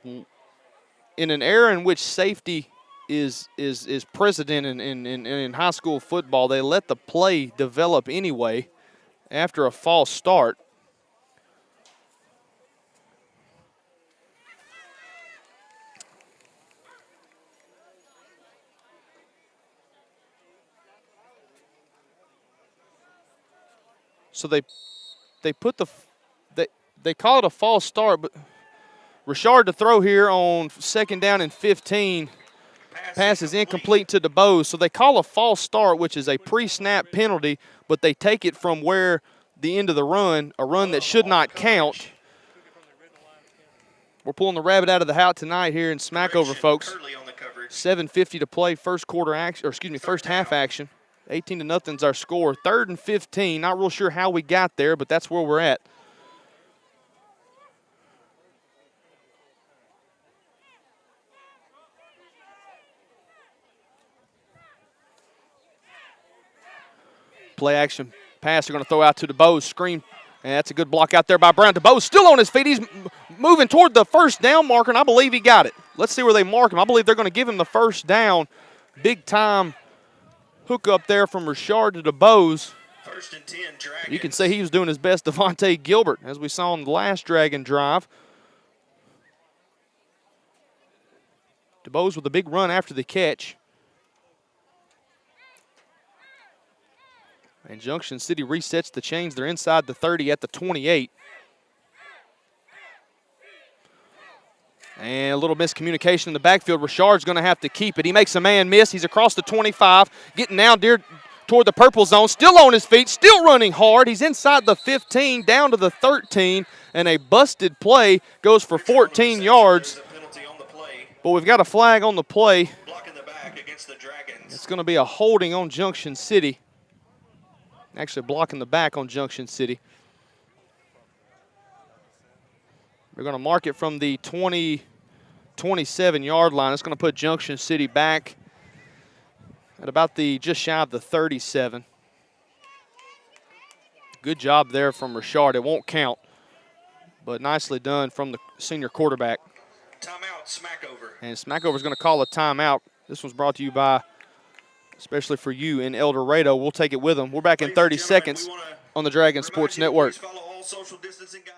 In an era in which safety is precedent in high school football, they let the play develop anyway after a false start. So they put they call it a false start, but Richard to throw here on second down and 15. Pass is incomplete to DeBose. So they call a false start, which is a pre-snap penalty, but they take it from where the end of the run, a run that should not count. We're pulling the rabbit out of the hat tonight here in Smackover, folks. 7:50 to play, first quarter action, or excuse me, first half action. 18-0's our score. 3rd and 15. Not real sure how we got there, but that's where we're at. Play action pass. They're going to throw out to DeBose. Screen. And that's a good block out there by Brown. DeBose still on his feet. He's moving toward the first down marker, and I believe he got it. Let's see where they mark him. I believe they're going to give him the first down. Big time hook up there from Richard to DeBose. 1st and 10, Dragons. You can say he was doing his best, Devontae Gilbert, as we saw on the last Dragon drive. DeBose with a big run after the catch. And Junction City resets the chains. They're inside the 30 at the 28. And a little miscommunication in the backfield. Richard's going to have to keep it. He makes a man miss. He's across the 25, getting down toward the purple zone. Still on his feet, still running hard. He's inside the 15, down to the 13, and a busted play goes for 14 yards. But we've got a flag on the play. Blocking the back against the Dragons. It's going to be a holding on Junction City. Actually blocking the back on Junction City. We're going to mark it from the 27-yard line. It's going to put Junction City back at about the just shy of the 37. Good job there from Richard. It won't count, but nicely done from the senior quarterback. timeout, Smackover. And Smackover is going to call a timeout. This one's brought to you by, especially for you in El Dorado. We'll take it with them. We're back in Ladies 30 and gentlemen, seconds we wanna on the Dragon remind Sports you to Network. please follow all social distancing guidelines.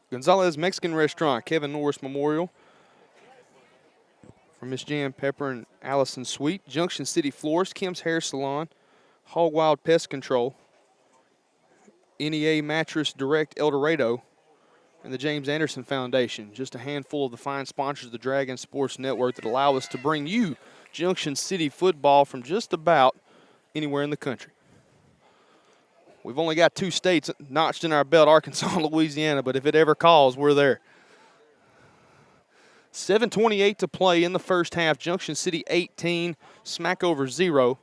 Gonzalez Mexican Restaurant, Kevin Norris Memorial. For Miss Jan Pepper and Allison Sweet. Junction City Florist, Kim's Hair Salon. Hog Wild Pest Control. NEA Mattress Direct El Dorado. And the James Anderson Foundation. Just a handful of the fine sponsors of the Dragon Sports Network that allow us to bring you Junction City football from just about anywhere in the country. We've only got 2 states notched in our belt, Arkansas and Louisiana, but if it ever calls, we're there. 7:28 to play in the first half. Junction City 18, Smackover 0.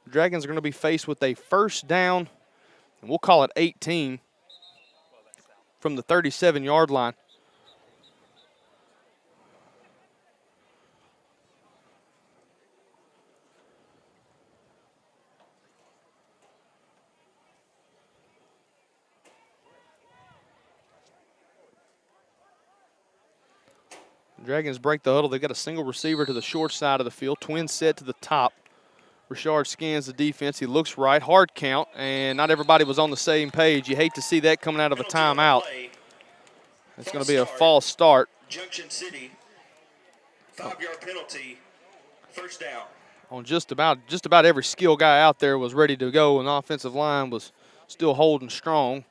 Dragons are going to be faced with a first down, and we'll call it 18 from the 37-yard line. Dragons break the huddle. They've got a single receiver to the short side of the field. Twin set to the top. Richard scans the defense. He looks right. Hard count, and not everybody was on the same page. You hate to see that coming out of a timeout. It's going to be a false start. Junction City, 5-yard penalty, first down. On just about every skill guy out there was ready to go, and the offensive line was still holding strong.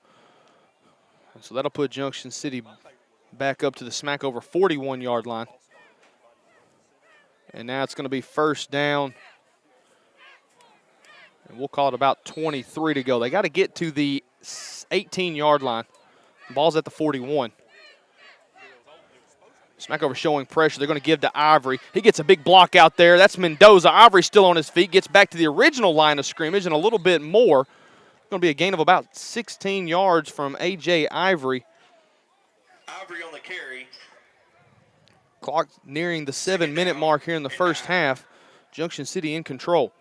And so that'll put Junction City back up to the Smackover 41-yard line. And now it's going to be first down. And we'll call it about 23 to go. They got to get to the 18-yard line. The ball's at the 41. Smackover showing pressure. They're going to give to Ivory. He gets a big block out there. That's Mendoza. Ivory still on his feet. Gets back to the original line of scrimmage and a little bit more. Going to be a gain of about 16 yards from A.J. Ivory. Ivory on the carry. Clock nearing the 7-minute mark here in the first half. Junction City in control.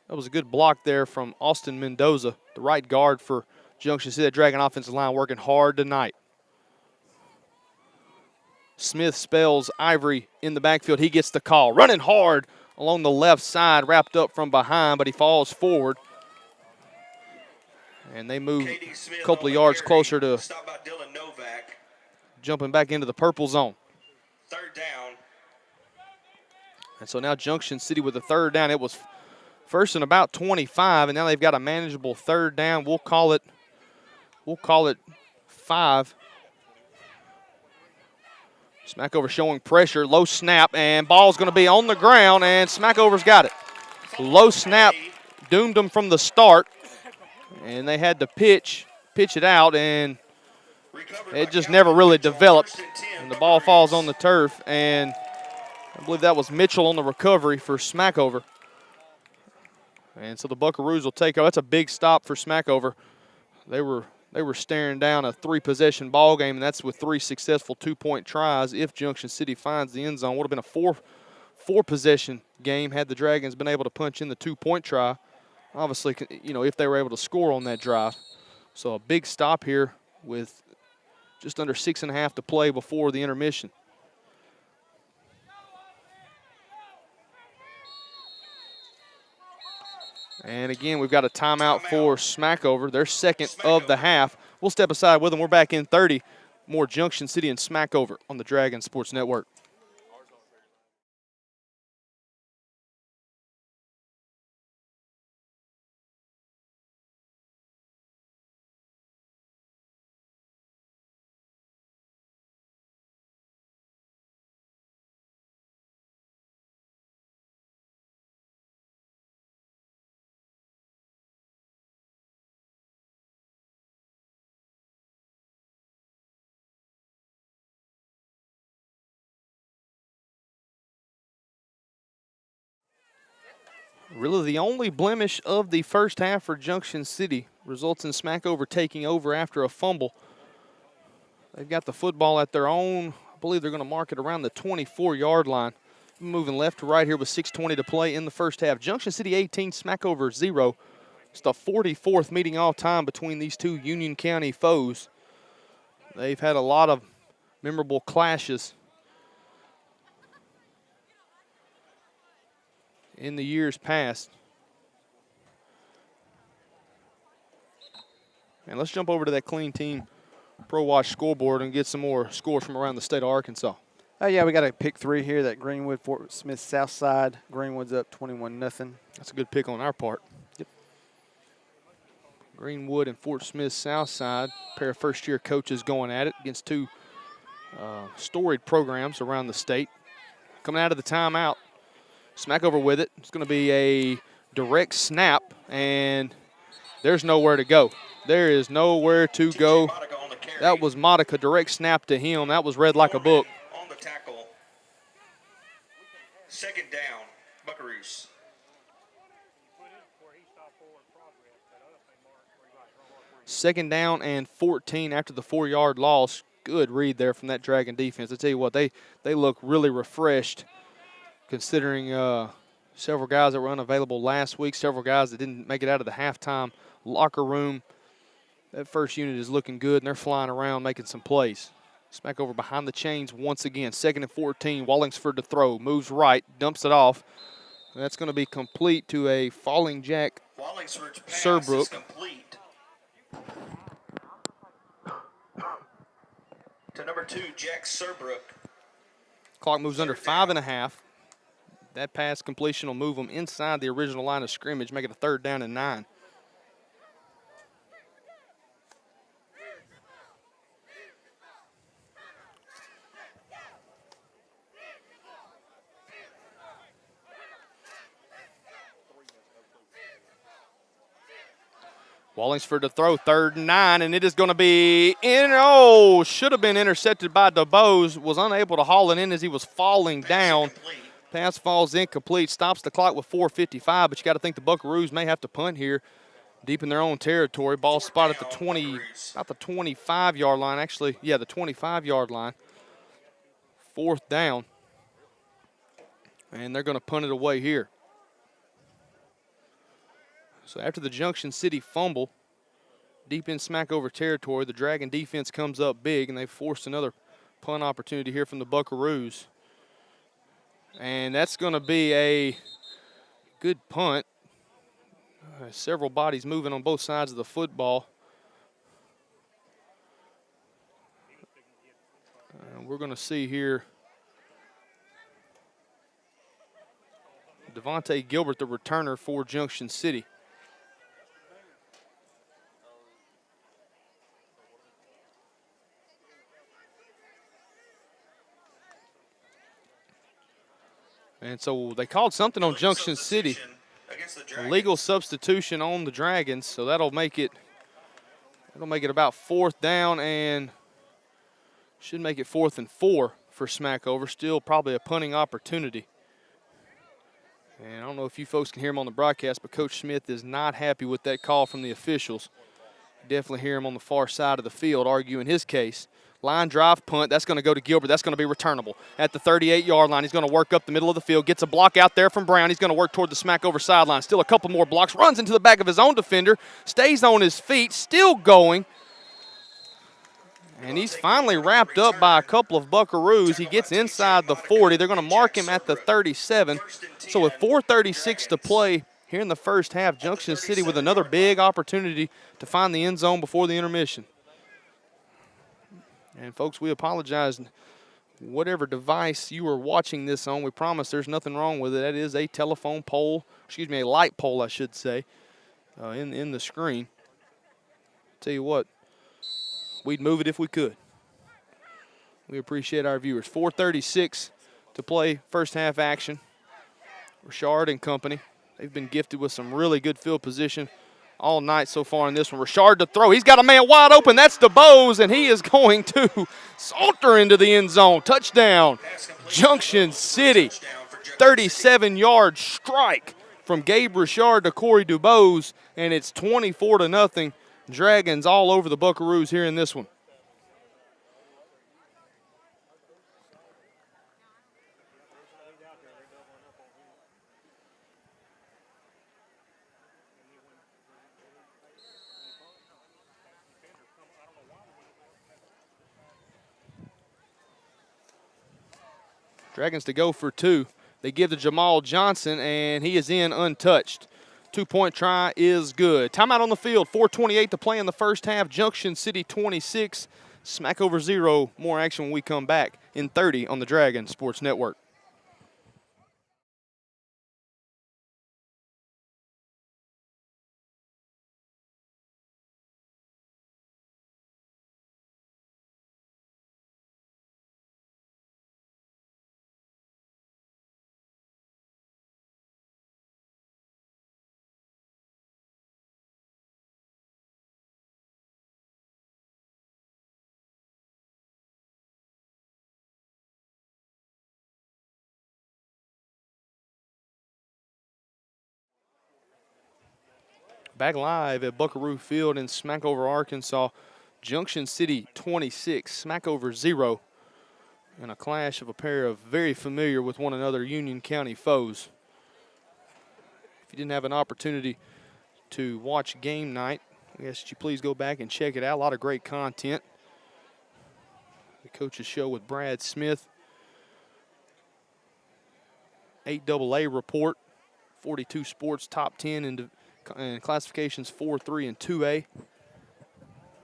That was a good block there from Austin Mendoza, the right guard for Junction City. That Dragon offensive line working hard tonight. Smith spells Ivory in the backfield. He gets the call. Running hard along the left side, wrapped up from behind, but he falls forward. And they move a couple of yards closer to jumping back into the purple zone. Third down. And so now Junction City with a third down. It was first and about 25, and now they've got a manageable third down. We'll call it 5. Smackover showing pressure, low snap, and ball's going to be on the ground, and Smackover's got it. Low snap doomed them from the start, and they had to pitch it out, and it just never really developed. And the ball falls on the turf, and I believe that was Mitchell on the recovery for Smackover. And so the Buckaroos will take over. That's a big stop for Smackover. They were staring down a 3-possession ball game, and that's with 3 successful 2-point tries. If Junction City finds the end zone, would have been a 4-possession game had the Dragons been able to punch in the 2-point try. Obviously, if they were able to score on that drive. So a big stop here with just under 6.5 to play before the intermission. And again, we've got a timeout for Smackover, their second of the half. We'll step aside with them. We're back in 30. More Junction City and Smackover on the Dragon Sports Network. Really the only blemish of the first half for Junction City. Results in Smackover taking over after a fumble. They've got the football at their own. I believe they're going to mark it around the 24-yard line. Moving left to right here with 6:20 to play in the first half. Junction City 18, Smackover 0. It's the 44th meeting all time between these two Union County foes. They've had a lot of memorable clashes in the years past. And let's jump over to that Clean Team Pro Watch scoreboard and get some more scores from around the state of Arkansas. Yeah, we got a pick 3 here. That Greenwood, Fort Smith, South Side. Greenwood's up 21-0. That's a good pick on our part. Yep. Greenwood and Fort Smith South Side, pair of first-year coaches going at it against two storied programs around the state. Coming out of the timeout, Smackover with it. It's going to be a direct snap, and there's nowhere to go. There is nowhere to go. That was Monica, direct snap to him. That was read like a book. On the tackle. Second down, Buckaroos. Second down and 14 after the 4-yard loss. Good read there from that Dragon defense. I tell you what, they look really refreshed considering several guys that were unavailable last week, several guys that didn't make it out of the halftime locker room. That first unit is looking good, and they're flying around making some plays. Smackover behind the chains once again. 2nd and 14, Wallingsford to throw. Moves right, dumps it off. That's going to be complete to a falling Jack Wallingsford's pass Surbrook. is complete. To number 2, Jack Surbrook. Clock moves under 5.5. That pass completion will move them inside the original line of scrimmage, make it a 3rd down and 9. Wallingsford to throw, 3rd and 9, and it is going to be should have been intercepted by DeBose. Was unable to haul it in as he was falling down. Pass falls incomplete, stops the clock with 4:55, but you got to think the Buckaroos may have to punt here deep in their own territory. Ball spot at the 20, about the 25-yard line. Actually, yeah, the 25-yard line. 4th down. And they're going to punt it away here. So after the Junction City fumble, deep in Smackover territory, the Dragon defense comes up big, and they forced another punt opportunity here from the Buckaroos. And that's going to be a good punt. Several bodies moving on both sides of the football. We're going to see here Devontae Gilbert, the returner for Junction City. And so they called something on Junction City. A legal substitution on the Dragons, so that'll make it about 4th down and should make it 4th and 4 for Smackover. Still probably a punting opportunity. And I don't know if you folks can hear him on the broadcast, but Coach Smith is not happy with that call from the officials. Definitely hear him on the far side of the field arguing his case. Line drive punt, that's going to go to Gilbert. That's going to be returnable at the 38-yard line. He's going to work up the middle of the field, gets a block out there from Brown. He's going to work toward the Smackover sideline. Still a couple more blocks, runs into the back of his own defender, stays on his feet, still going. And he's finally wrapped up by a couple of Buckaroos. He gets inside the 40. They're going to mark him at the 37. So with 4:36 to play here in the first half, Junction City with another big opportunity to find the end zone before the intermission. And, folks, we apologize. Whatever device you are watching this on, we promise there's nothing wrong with it. That is a telephone pole, a light pole, I should say, in the screen. Tell you what, we'd move it if we could. We appreciate our viewers. 4:36 to play first half action. Richard and company, they've been gifted with some really good field position all night so far in this one. Richard to throw. He's got a man wide open. That's DeBose, and he is going to saunter into the end zone. Touchdown, Junction City. 37-yard strike from Gabe Richard to Corey Dubose, and it's 24-0. Dragons all over the Buckaroos here in this one. Dragons to go for two. They give to Jamal Johnson, and he is in untouched. 2-point try is good. Timeout on the field, 4:28 to play in the first half. Junction City 26, Smackover 0. More action when we come back in 30 on the Dragon Sports Network. Back live at Buckaroo Field in Smackover, Arkansas. Junction City 26, Smackover 0. And a clash of a pair of very familiar with one another Union County foes. If you didn't have an opportunity to watch game night, I ask that you please go back and check it out. A lot of great content. The Coach's Show with Brad Smith. 8AA report. 42 sports top 10 in classifications 4, 3, and 2A.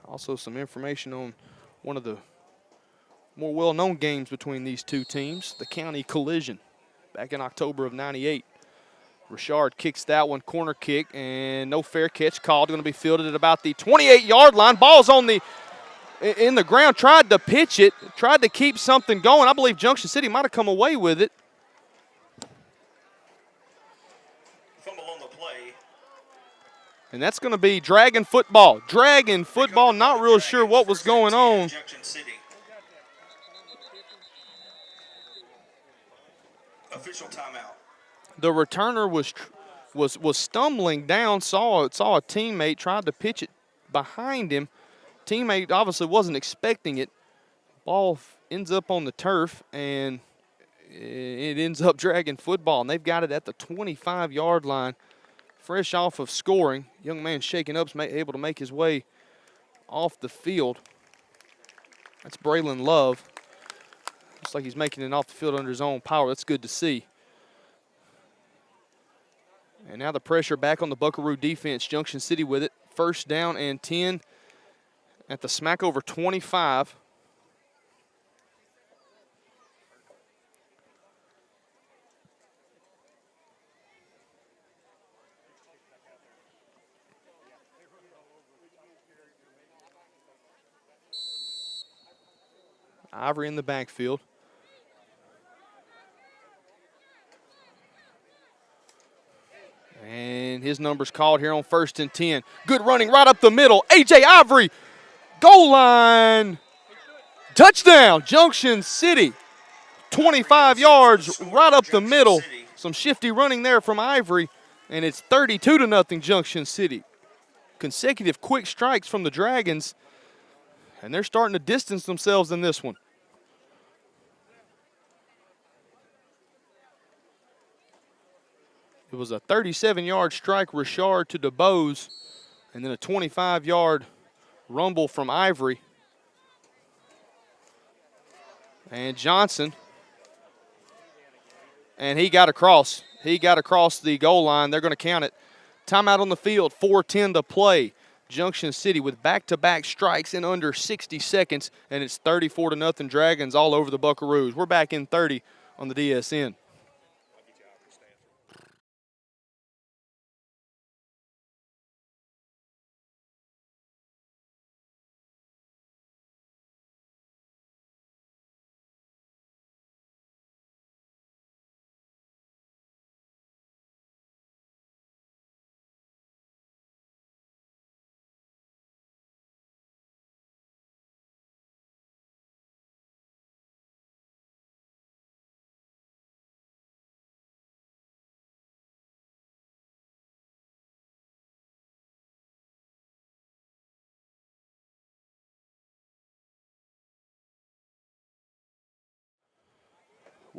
Also some information on one of the more well-known games between these two teams, the county collision back in October of '98. Richard kicks that one, corner kick, and no fair catch called. Going to be fielded at about the 28-yard line. Ball's in the ground, tried to pitch it, tried to keep something going. I believe Junction City might have come away with it. Fumble on the play. And that's going to be Dragon football. Dragon football, not real sure what was going on. Junction City. Official timeout. The returner was stumbling down, saw a teammate, tried to pitch it behind him. Teammate obviously wasn't expecting it. Ball ends up on the turf, and it ends up Dragon football, and they've got it at the 25-yard line. Fresh off of scoring. Young man shaking up, able to make his way off the field. That's Braylon Love. Looks like he's making it off the field under his own power. That's good to see. And now the pressure back on the Buckaroo defense. Junction City with it. First down and 10 at the Smackover 25. Ivory in the backfield. And his number's called here on 1st and 10. Good running right up the middle. A.J. Ivory, goal line. Touchdown, Junction City. 25 yards right up the middle. Some shifty running there from Ivory, and it's 32-0 Junction City. Consecutive quick strikes from the Dragons, and they're starting to distance themselves in this one. It was a 37-yard strike, Richard to DeBose, and then a 25-yard rumble from Ivory. And Johnson, and he got across. He got across the goal line. They're going to count it. Timeout on the field, 4:10 to play. Junction City with back-to-back strikes in under 60 seconds, and it's 34-0 Dragons all over the Buckaroos. We're back in 30 on the DSN.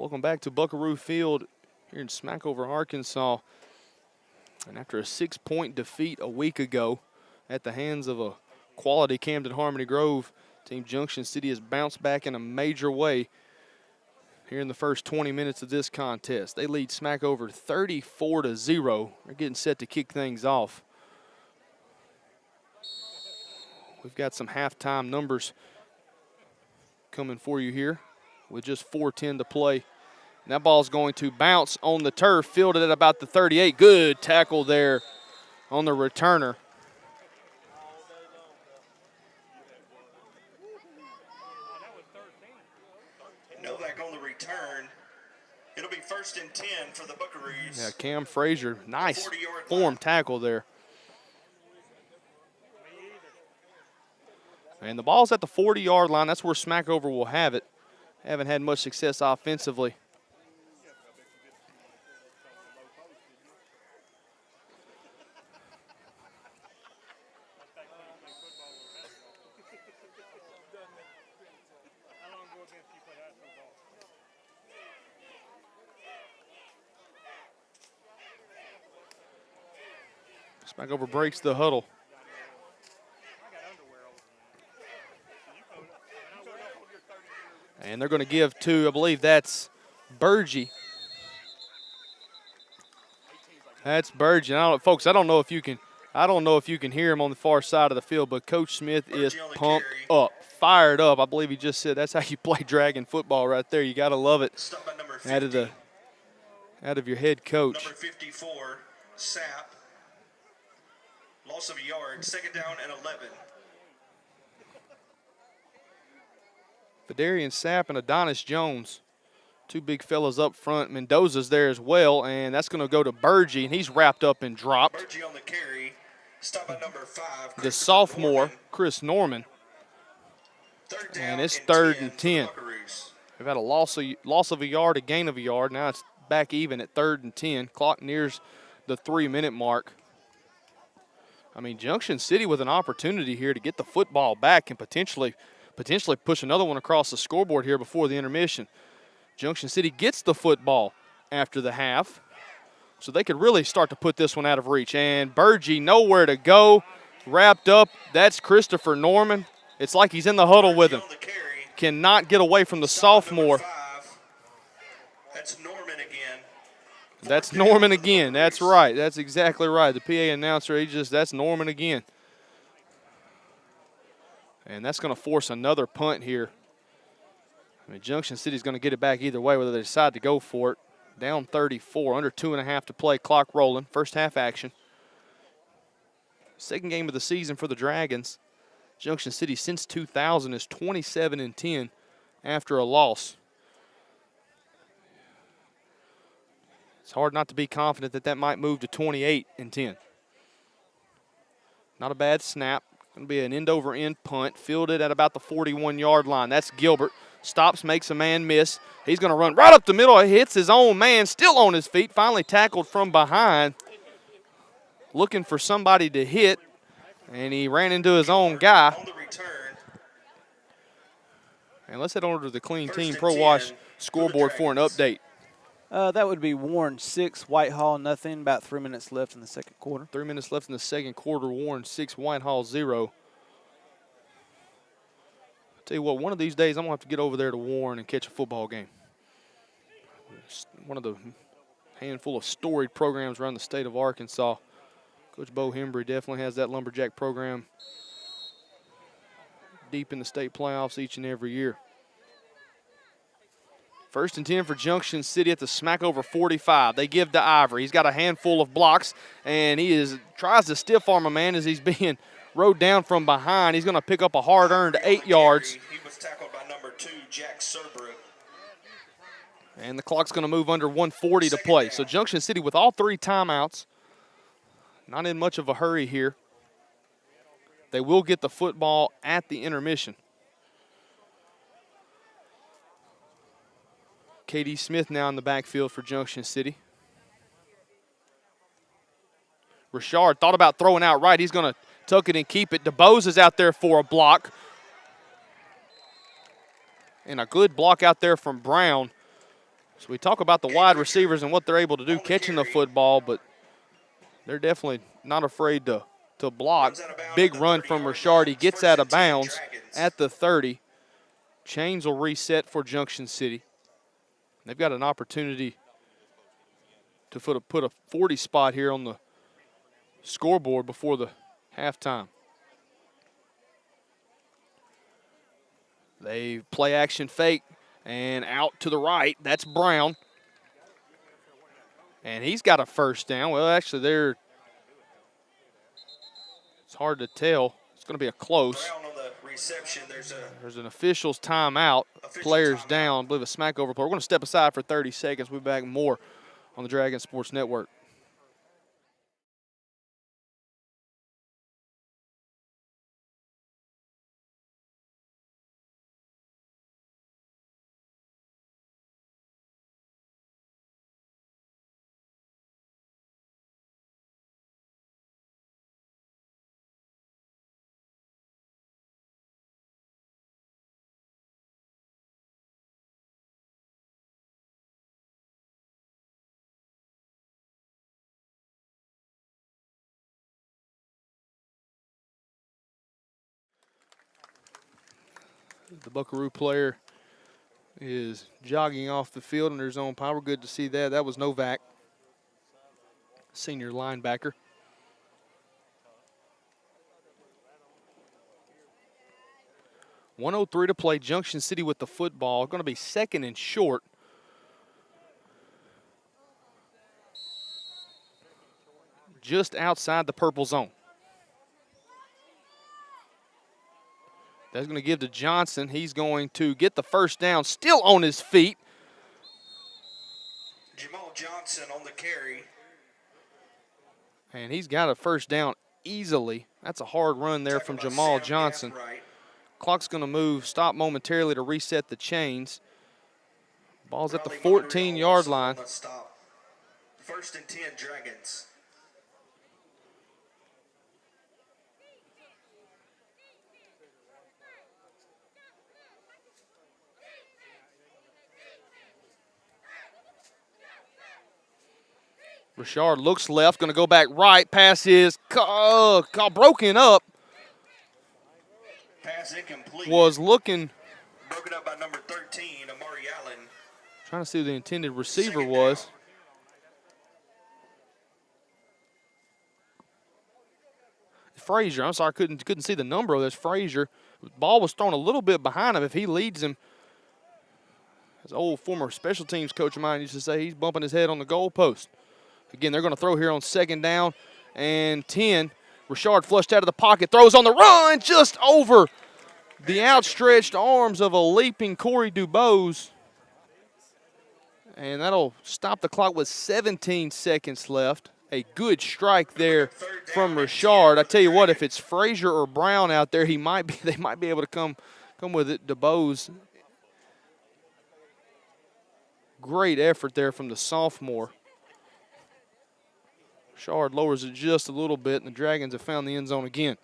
Welcome back to Buckaroo Field here in Smackover, Arkansas. And after a 6-point defeat a week ago at the hands of a quality Camden Harmony Grove, Team Junction City has bounced back in a major way here in the first 20 minutes of this contest. They lead Smackover 34-0. They're getting set to kick things off. We've got some halftime numbers coming for you here with just 4:10 to play. And that ball's going to bounce on the turf, fielded at about the 38. Good tackle there on the returner. Novak on the return. It'll be 1st and 10 for the Buckaroos. Yeah, Cam Frazier, nice 40-yard form line. tackle there. And the ball's at the 40-yard line. That's where Smackover will have it. Haven't had much success offensively. Smackover breaks the huddle. And they're going to give to, I believe that's Burgee. That's Burgee. Folks, I don't know if you can hear him on the far side of the field, but Coach Smith is pumped up, fired up. I believe he just said that's how you play Dragon football right there. You got to love it. Stop by number 50. Out of your head coach. Number 54, Sapp. Loss of a yard, 2nd down and 11. Vidarian Sapp and Adonis Jones. Two big fellas up front. Mendoza's there as well, and that's going to go to Burgee, and he's wrapped up and dropped. Burgee on the carry. Stop by number 5. The sophomore, Chris Norman. 3rd down And it's 3rd and 10. for the Buckaroos. We've had a loss of a yard, a gain of a yard. Now it's back even at 3rd and 10. Clock nears the 3-minute mark. I mean, Junction City with an opportunity here to get the football back and potentially push another one across the scoreboard here before the intermission. Junction City gets the football after the half, so they could really start to put this one out of reach. And Burgee nowhere to go, wrapped up. That's Christopher Norman. It's like he's in the huddle with him. On the carry. Cannot get away from the sophomore. Number 5. That's Norman again. That's Norman again. That's right. That's exactly right. The PA announcer, that's Norman again. And that's going to force another punt here. I mean, Junction City's going to get it back either way, whether they decide to go for it. Down 34, under 2.5 to play, clock rolling. First half action. Second game of the season for the Dragons. Junction City since 2000 is 27-10 after a loss. It's hard not to be confident that might move to 28-10. Not a bad snap. Going to be an end-over-end punt, fielded at about the 41-yard line. That's Gilbert. Stops, makes a man miss. He's going to run right up the middle. Hits his own man, still on his feet. Finally tackled from behind. Looking for somebody to hit, and he ran into his own guy. On the return. And let's head over to the Clean First Team and Pro 10 Wash for the scoreboard for an Dragons. update. That would be Warren 6, Whitehall nothing. About 3 minutes left in the second quarter. 3 minutes left in the second quarter. Warren 6, Whitehall 0. Tell you what, one of these days I'm going to have to get over there to Warren and catch a football game. It's one of the handful of storied programs around the state of Arkansas. Coach Bo Hembry definitely has that Lumberjack program deep in the state playoffs each and every year. 1st and 10 for Junction City at the Smackover 45. They give to Ivory. He's got a handful of blocks, and he tries to stiff arm a man as he's being rode down from behind. He's going to pick up a hard-earned 8 yards. He was tackled by number 2, Jack Serbrook. And the clock's going to move under 1:40 to play. So Junction City with all 3 timeouts. Not in much of a hurry here. They will get the football at the intermission. K.D. Smith now in the backfield for Junction City. Richard thought about throwing out right. He's going to tuck it and keep it. DeBose is out there for a block. And a good block out there from Brown. So we talk about the wide receivers and what they're able to do catching the football, but they're definitely not afraid to block. Big run from Richard. He gets out of bounds at the 30. Chains will reset for Junction City. They've got an opportunity to put a 40 spot here on the scoreboard before the halftime. They play action fake and out to the right. That's Brown. And he's got a first down. Well, actually, it's hard to tell. It's going to be a close. Brown on the reception. There's an official's timeout. Players down. I believe a Smackover player. We're going to step aside for 30 seconds. We'll be back more on the Dragon Sports Network. The Buckaroo player is jogging off the field under his own power. Good to see that. That was Novak, senior linebacker. .103 to play. Junction City with the football. Going to be second and short. Just outside the purple zone. That's going to give to Johnson. He's going to get the first down, still on his feet. Jamal Johnson on the carry. And he's got a first down easily. That's a hard run there from Jamal Johnson. Clock's going to move, stop momentarily to reset the chains. Ball's at the 14-yard line. First and 10, Dragons. Richard looks left, going to go back right. Pass is broken up. Pass incomplete. Was looking. Broken up by number 13, Amari Allen. Trying to see who the intended receiver was. Frazier. I'm sorry, couldn't see the number of this. Frazier. Ball was thrown a little bit behind him. If he leads him, as an old former special teams coach of mine used to say, he's bumping his head on the goalpost. Again, they're going to throw here on second down and 10. Richard flushed out of the pocket, throws on the run, just over the outstretched arms of a leaping Corey Dubose. And that'll stop the clock with 17 seconds left. A good strike there from Richard. I tell you what, if it's Frazier or Brown out there, they might be able to come with it. Dubose. Great effort there from the sophomore. Richard lowers it just a little bit, and the Dragons have found the end zone again.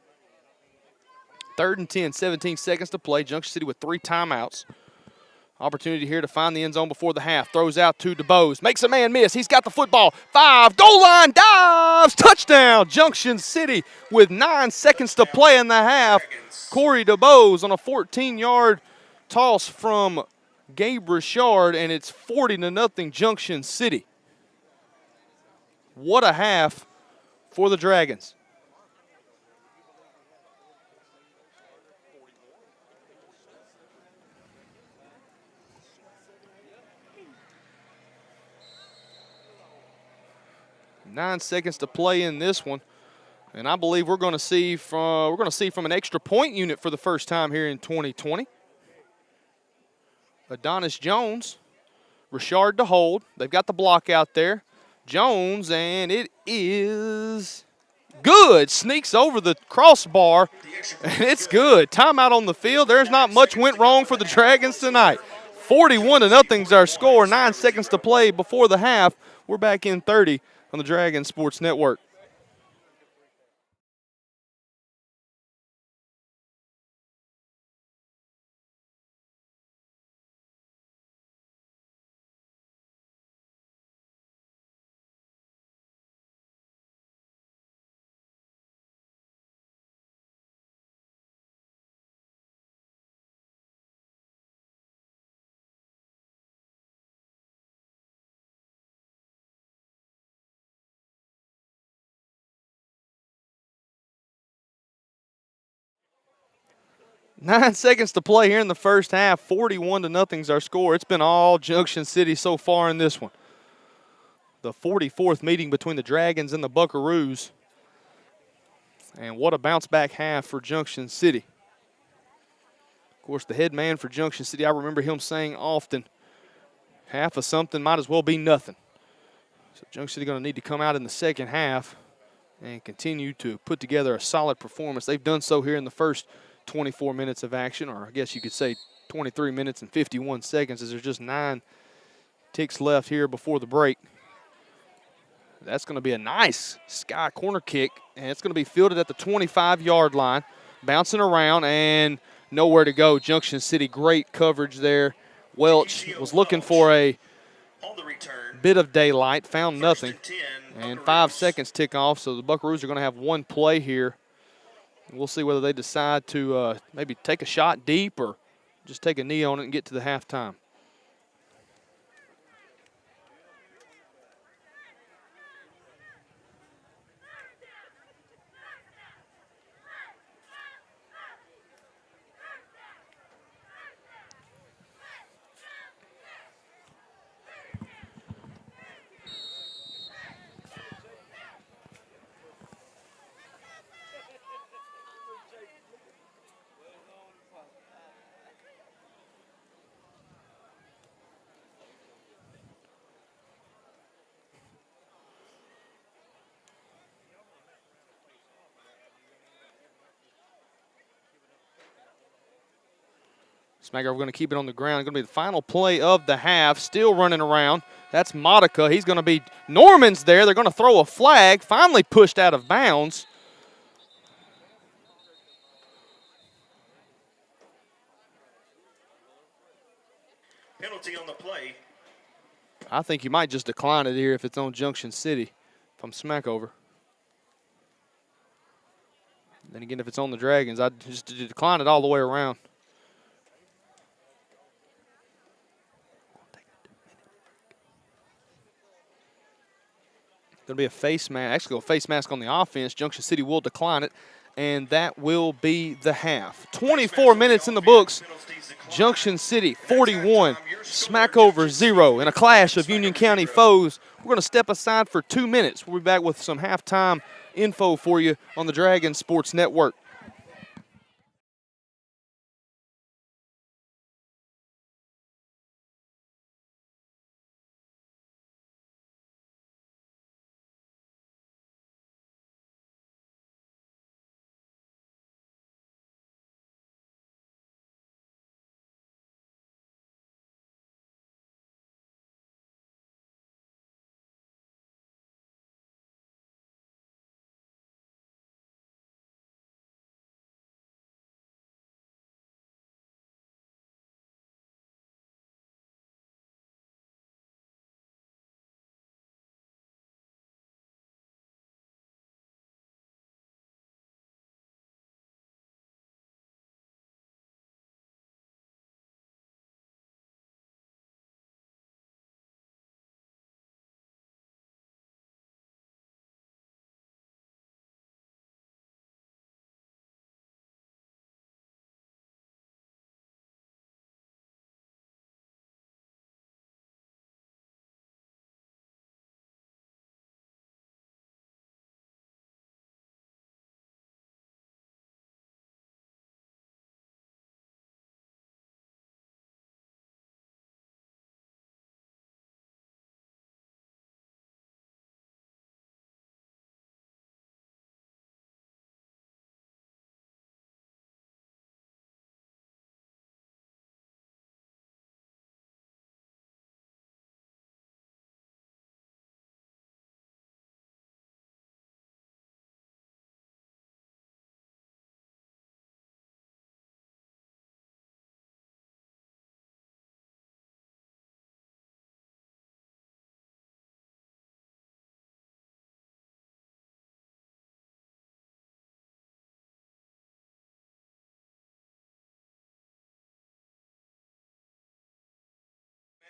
3rd and 10, 17 seconds to play. Junction City with 3 timeouts. Opportunity here to find the end zone before the half. Throws out to DeBose. Makes a man miss. He's got the football. 5, goal line, dives, touchdown. Junction City with 9 seconds to play in the half. Corey DeBose on a 14-yard toss from Gabe Richard, and it's 40-0 Junction City. What a half for the Dragons. Nine seconds to play in this one, and I believe we're going to see from an extra point unit for the first time here in 2020. Adonis Jones, Richard to hold. They've got the block out there. Jones, and it is good. Sneaks over the crossbar, and it's good. Timeout on the field. There's not much went wrong for the Dragons tonight. 41-0 is our score. 9 seconds to play before the half. We're back in 30 on the Dragon Sports Network. 9 seconds to play here in the first half. 41-0 is our score. It's been all Junction City so far in this one. The 44th meeting between the Dragons and the Buckaroos. And what a bounce-back half for Junction City. Of course, the head man for Junction City, I remember him saying often, half of something might as well be nothing. So Junction City going to need to come out in the second half and continue to put together a solid performance. They've done so here in the first 24 minutes of action, or I guess you could say 23 minutes and 51 seconds, as there's just 9 ticks left here before the break. That's going to be a nice sky corner kick, and it's going to be fielded at the 25-yard line, bouncing around and nowhere to go. Junction City, great coverage there. Welch was looking for a bit of daylight, found nothing, and 5 seconds tick off, so the Buckaroos are going to have one play here. We'll see whether they decide to maybe take a shot deep or just take a knee on it and get to the halftime. Smackover going to keep it on the ground. Going to be the final play of the half. Still running around. That's Modica. He's going to be Norman's there. They're going to throw a flag. Finally pushed out of bounds. Penalty on the play. I think you might just decline it here if it's on Junction City, if I'm Smackover. Then again, if it's on the Dragons, I'd just decline it all the way around. Going to be a face mask, actually a face mask on the offense. Junction City will decline it, and that will be the half. 24 minutes in the books. Junction City 41, Smackover 0 in a clash of Union County foes. We're going to step aside for 2 minutes. We'll be back with some halftime info for you on the Dragon Sports Network.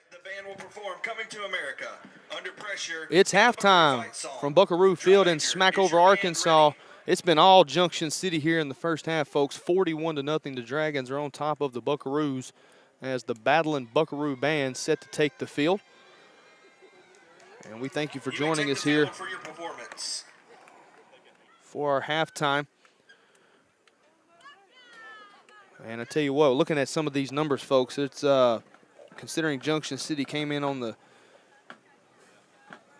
The band will perform Coming to America. Under pressure. It's halftime from Buckaroo Field in Smackover, Arkansas. It's been all Junction City here in the first half, folks. 41-0. The Dragons are on top of the Buckaroos as the battling Buckaroo band set to take the field. And we thank you for joining us here for our halftime. And I tell you what, looking at some of these numbers, folks, it's considering Junction City came in on the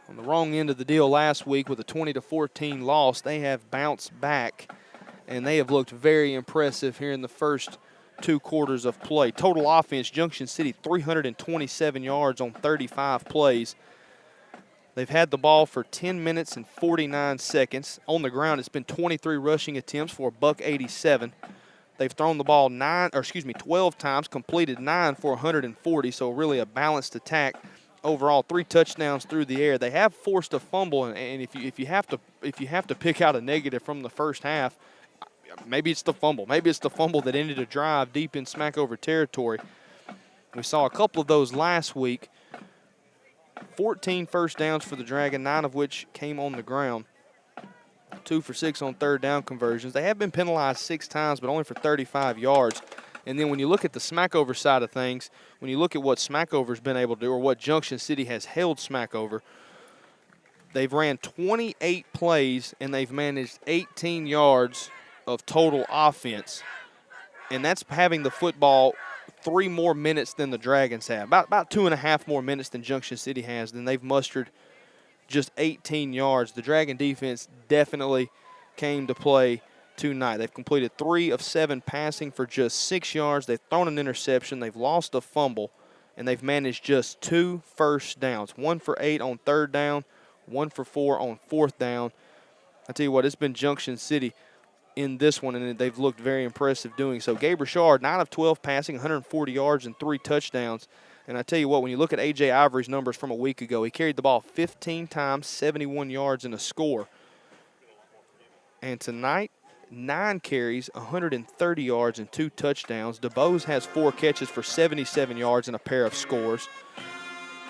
wrong end of the deal last week with a 20-14 loss. They have bounced back, and they have looked very impressive here in the first 2 quarters of play. Total offense, Junction City 327 yards on 35 plays. They've had the ball for 10 minutes and 49 seconds. On the ground, it's been 23 rushing attempts for $187. They've thrown the ball 12 times, completed 9 for 140, so really a balanced attack. Overall, 3 touchdowns through the air. They have forced a fumble, and if you have to pick out a negative from the first half, maybe it's the fumble. Maybe it's the fumble that ended a drive deep in Smackover territory. We saw a couple of those last week. 14 first downs for the Dragon, 9 of which came on the ground. 2 for 6 on third down conversions. They have been penalized 6 times, but only for 35 yards. And then when you look at the Smackover side of things, when you look at what Smackover's been able to do, or what Junction City has held Smackover, they've ran 28 plays and they've managed 18 yards of total offense. And that's having the football 3 more minutes than the Dragons have. About 2.5 more minutes than Junction City has. Then they've mustered just 18 yards. The Dragon defense definitely came to play tonight. They've completed 3 of 7 passing for just 6 yards. They've thrown an interception. They've lost a fumble, and they've managed just 2 first downs. 1 for 8 on third down, 1 for 4 on fourth down. I tell you what, it's been Junction City in this one, and they've looked very impressive doing so. Gabe Richard, 9 of 12 passing, 140 yards and 3 touchdowns. And I tell you what, when you look at A.J. Ivory's numbers from a week ago, he carried the ball 15 times, 71 yards, and a score. And tonight, 9 carries, 130 yards, and 2 touchdowns. DeBose has 4 catches for 77 yards and a pair of scores.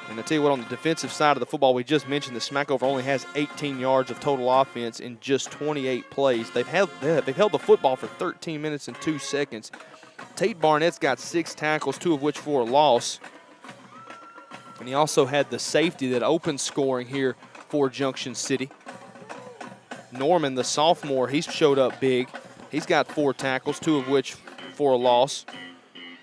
And I tell you what, on the defensive side of the football, we just mentioned that Smackover only has 18 yards of total offense in just 28 plays. They've held the football for 13 minutes and 2 seconds. Tate Barnett's got 6 tackles, 2 of which for a loss. And he also had the safety that opened scoring here for Junction City. Norman, the sophomore, he's showed up big. He's got 4 tackles, 2 of which for a loss.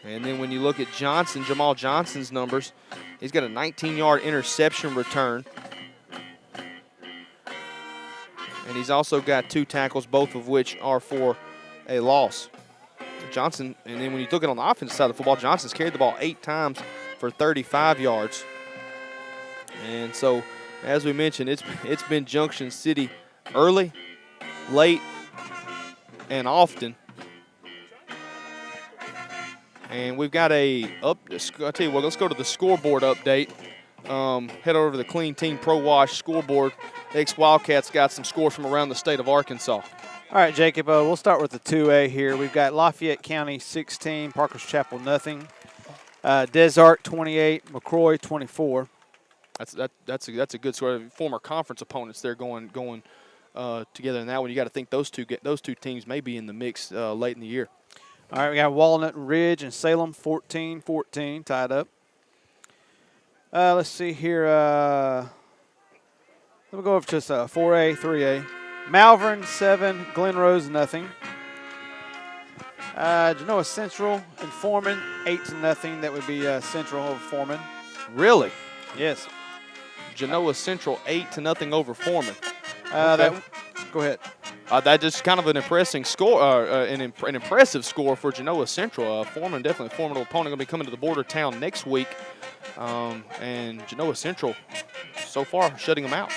And then when you look at Johnson, Jamal Johnson's numbers, he's got a 19-yard interception return. And he's also got 2 tackles, both of which are for a loss. Johnson, and then when you look at it on the offensive side of the football, Johnson's carried the ball 8 times for 35 yards. And so, as we mentioned, it's been Junction City early, late, and often. And we've got I'll tell you what, let's go to the scoreboard update. Head over to the Clean Team Pro Wash scoreboard. The ex-Wildcats got some scores from around the state of Arkansas. All right, Jacob, we'll start with the 2A here. We've got Lafayette County 16, Parker's Chapel nothing. Desart 28, McCroy 24. That's a good score. Former conference opponents there going together in that one. You got to think those two teams may be in the mix late in the year. All right, we got Walnut Ridge and Salem 14-14 tied up. Let's see here. Let me go over to 4A, 3A. Malvern 7, Glen Rose nothing. Genoa Central and Foreman 8-0. That would be Central over Foreman. Really? Yes. Genoa Central 8-0 over Foreman. Okay. Go ahead. That just kind of an impressive score, an impressive score for Genoa Central. Foreman, definitely a formidable opponent, going to be coming to the border town next week. And Genoa Central, so far, shutting them out.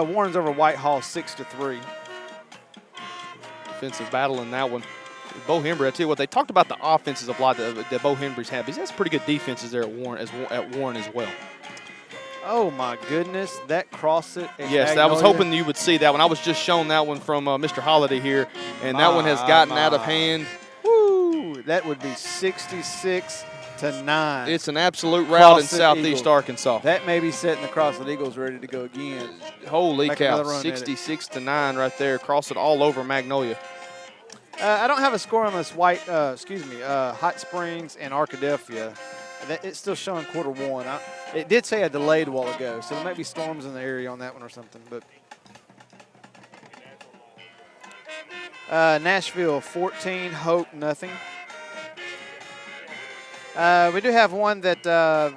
Warren's over Whitehall 6-3. Defensive battle in that one. Bo Hembry, I tell you what, they talked about the offenses a lot that Bo Hembry's had. He has pretty good defenses there at Warren as well. Oh, my goodness. That crossed it. Yes, I was hoping you would see that one. I was just shown that one from Mr. Holiday here, and that one has gotten out of hand. Woo! That would be 66 to 9. It's an absolute rout in Crossett Southeast Eagles. Arkansas. That may be setting the Crossett Eagles ready to go again. Holy Make cow, another run at it. 66-9 right there. Cross it all over Magnolia. I don't have a score on this Hot Springs and Arkadelphia. It's still showing quarter one. It did say a delayed a while ago, so there might be storms in the area on that one or something. But Nashville 14, Hope nothing. We do have one that I'm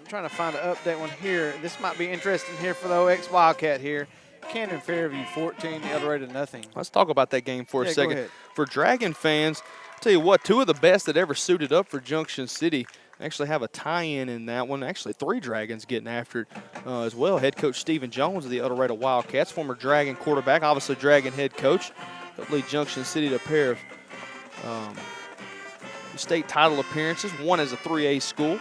trying to find an update one here. This might be interesting here for the OX Wildcat here. Camden Fairview 14, El Dorado nothing. Let's talk about that game for a Go second. ahead. For Dragon fans, I'll tell you what, 2 of the best that ever suited up for Junction City actually have a tie-in in that one. Actually, 3 Dragons getting after it as well. Head coach Stephen Jones of the El Dorado Wildcats, former Dragon quarterback, obviously Dragon head coach. Helped lead Junction City to a pair of state title appearances, one as a 3A school.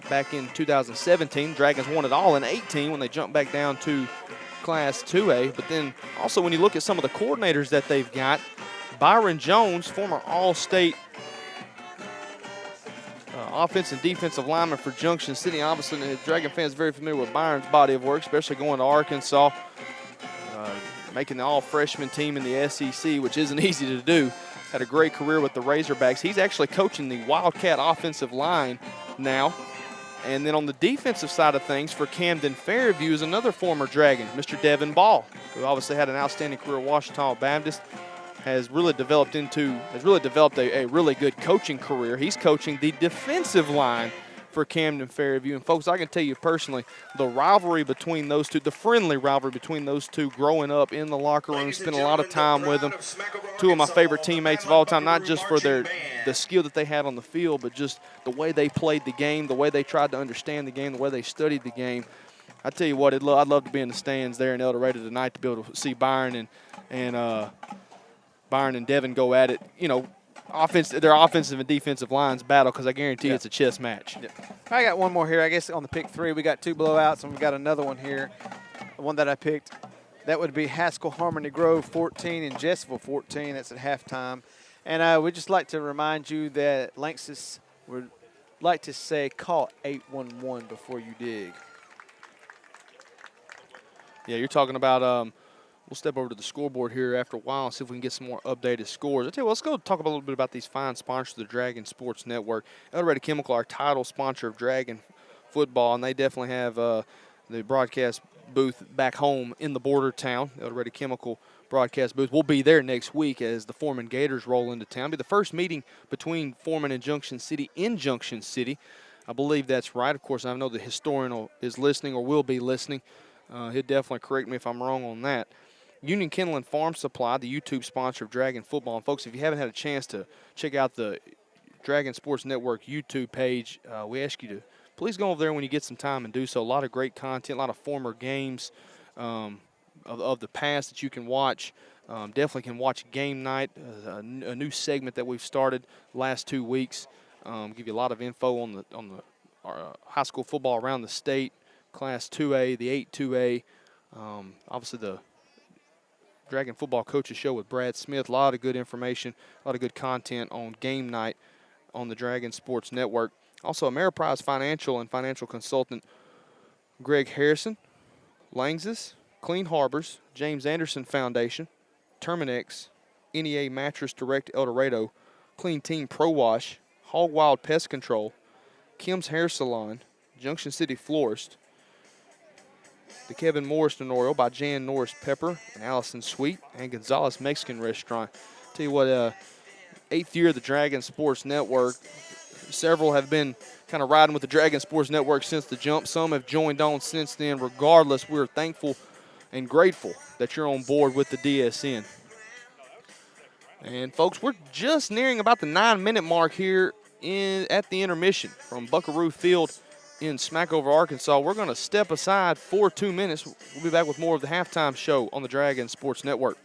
Back in 2017, Dragons won it all in 18 when they jumped back down to Class 2A. But then also when you look at some of the coordinators that they've got, Byron Jones, former All-State offense and defensive lineman for Junction City. Obviously, the Dragon fans are very familiar with Byron's body of work, especially going to Arkansas, making the all-freshman team in the SEC, which isn't easy to do. Had a great career with the Razorbacks. He's actually coaching the Wildcat offensive line now. And then on the defensive side of things for Camden Fairview is another former Dragon, Mr. Devin Ball, who obviously had an outstanding career at Washita Baptist, has really developed a really good coaching career. He's coaching the defensive line for Camden Fairview. And folks, I can tell you personally, the rivalry between those two, the friendly rivalry between those two growing up in the locker room, spending a lot of time with them. 2 of my favorite teammates of all time, not just for the skill that they had on the field, but just the way they played the game, the way they tried to understand the game, the way they studied the game. I tell you what, I'd love to be in the stands there in El Dorado tonight to be able to see Byron and Devin go at it. You know, their offensive and defensive lines battle, because I guarantee it's a chess match. Yeah. I got one more here. I guess on the pick 3, we got 2 blowouts, and we got another one here, the one that I picked. That would be Haskell Harmony Grove 14 and Jessville 14. That's at halftime. And we'd just like to remind you that Lanxess would like to say call 811 before you dig. Yeah, you're talking about we'll step over to the scoreboard here after a while and see if we can get some more updated scores. I tell you what, let's go talk a little bit about these fine sponsors of the Dragon Sports Network. El Dorado Chemical, our title sponsor of Dragon football, and they definitely have the broadcast booth back home in the border town. El Dorado Chemical broadcast booth. We'll be there next week as the Foreman Gators roll into town. It'll be the first meeting between Foreman and Junction City in Junction City. I believe that's right. Of course, I know the historian is listening or will be listening. He'll definitely correct me if I'm wrong on that. Union Kennel and Farm Supply, the YouTube sponsor of Dragon Football. And, folks, if you haven't had a chance to check out the Dragon Sports Network YouTube page, we ask you to please go over there when you get some time and do so. A lot of great content, a lot of former games of the past that you can watch. Definitely can watch Game Night, a new segment that we've started the last 2 weeks. Give you a lot of info on the high school football around the state, Class 2A, the 8-2A, obviously the Dragon Football Coaches Show with Brad Smith. A lot of good information, a lot of good content on Game Night on the Dragon Sports Network. Also, Ameriprise Financial and Financial Consultant Greg Harrison, Lanxess, Clean Harbors, James Anderson Foundation, Terminex, NEA Mattress Direct El Dorado, Clean Team Pro Wash, Hog Wild Pest Control, Kim's Hair Salon, Junction City Florist, the Kevin Morris Memorial by Jan Norris Pepper and Allison Sweet, and Gonzalez Mexican Restaurant. Tell you what, 8th year of the Dragon Sports Network. Several have been kind of riding with the Dragon Sports Network since the jump. Some have joined on since then. Regardless, we're thankful and grateful that you're on board with the DSN. And, folks, we're just nearing about the 9-minute mark here at the intermission from Buckaroo Field in Smackover, Arkansas. We're going to step aside for 2 minutes. We'll be back with more of the halftime show on the Dragon Sports Network.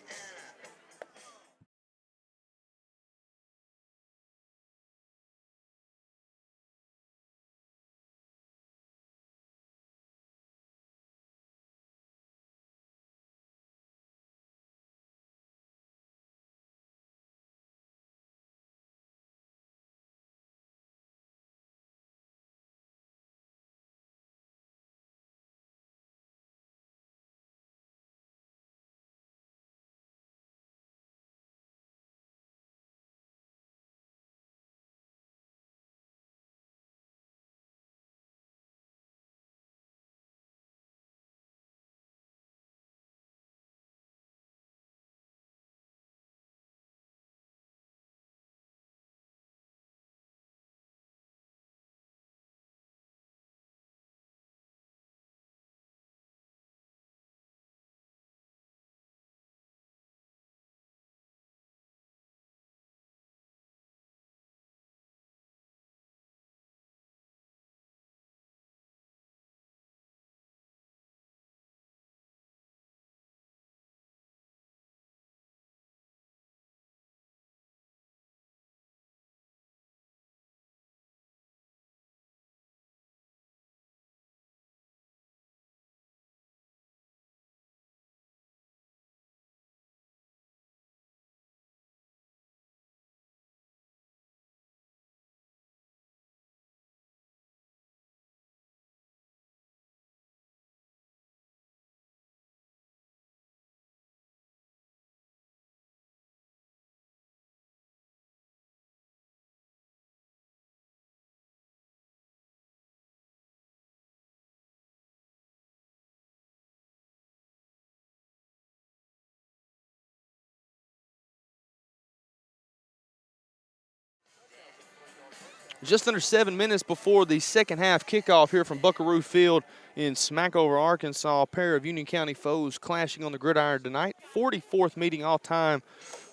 Just under 7 minutes before the second half kickoff here from Buckaroo Field in Smackover, Arkansas. A pair of Union County foes clashing on the gridiron tonight. 44th meeting all-time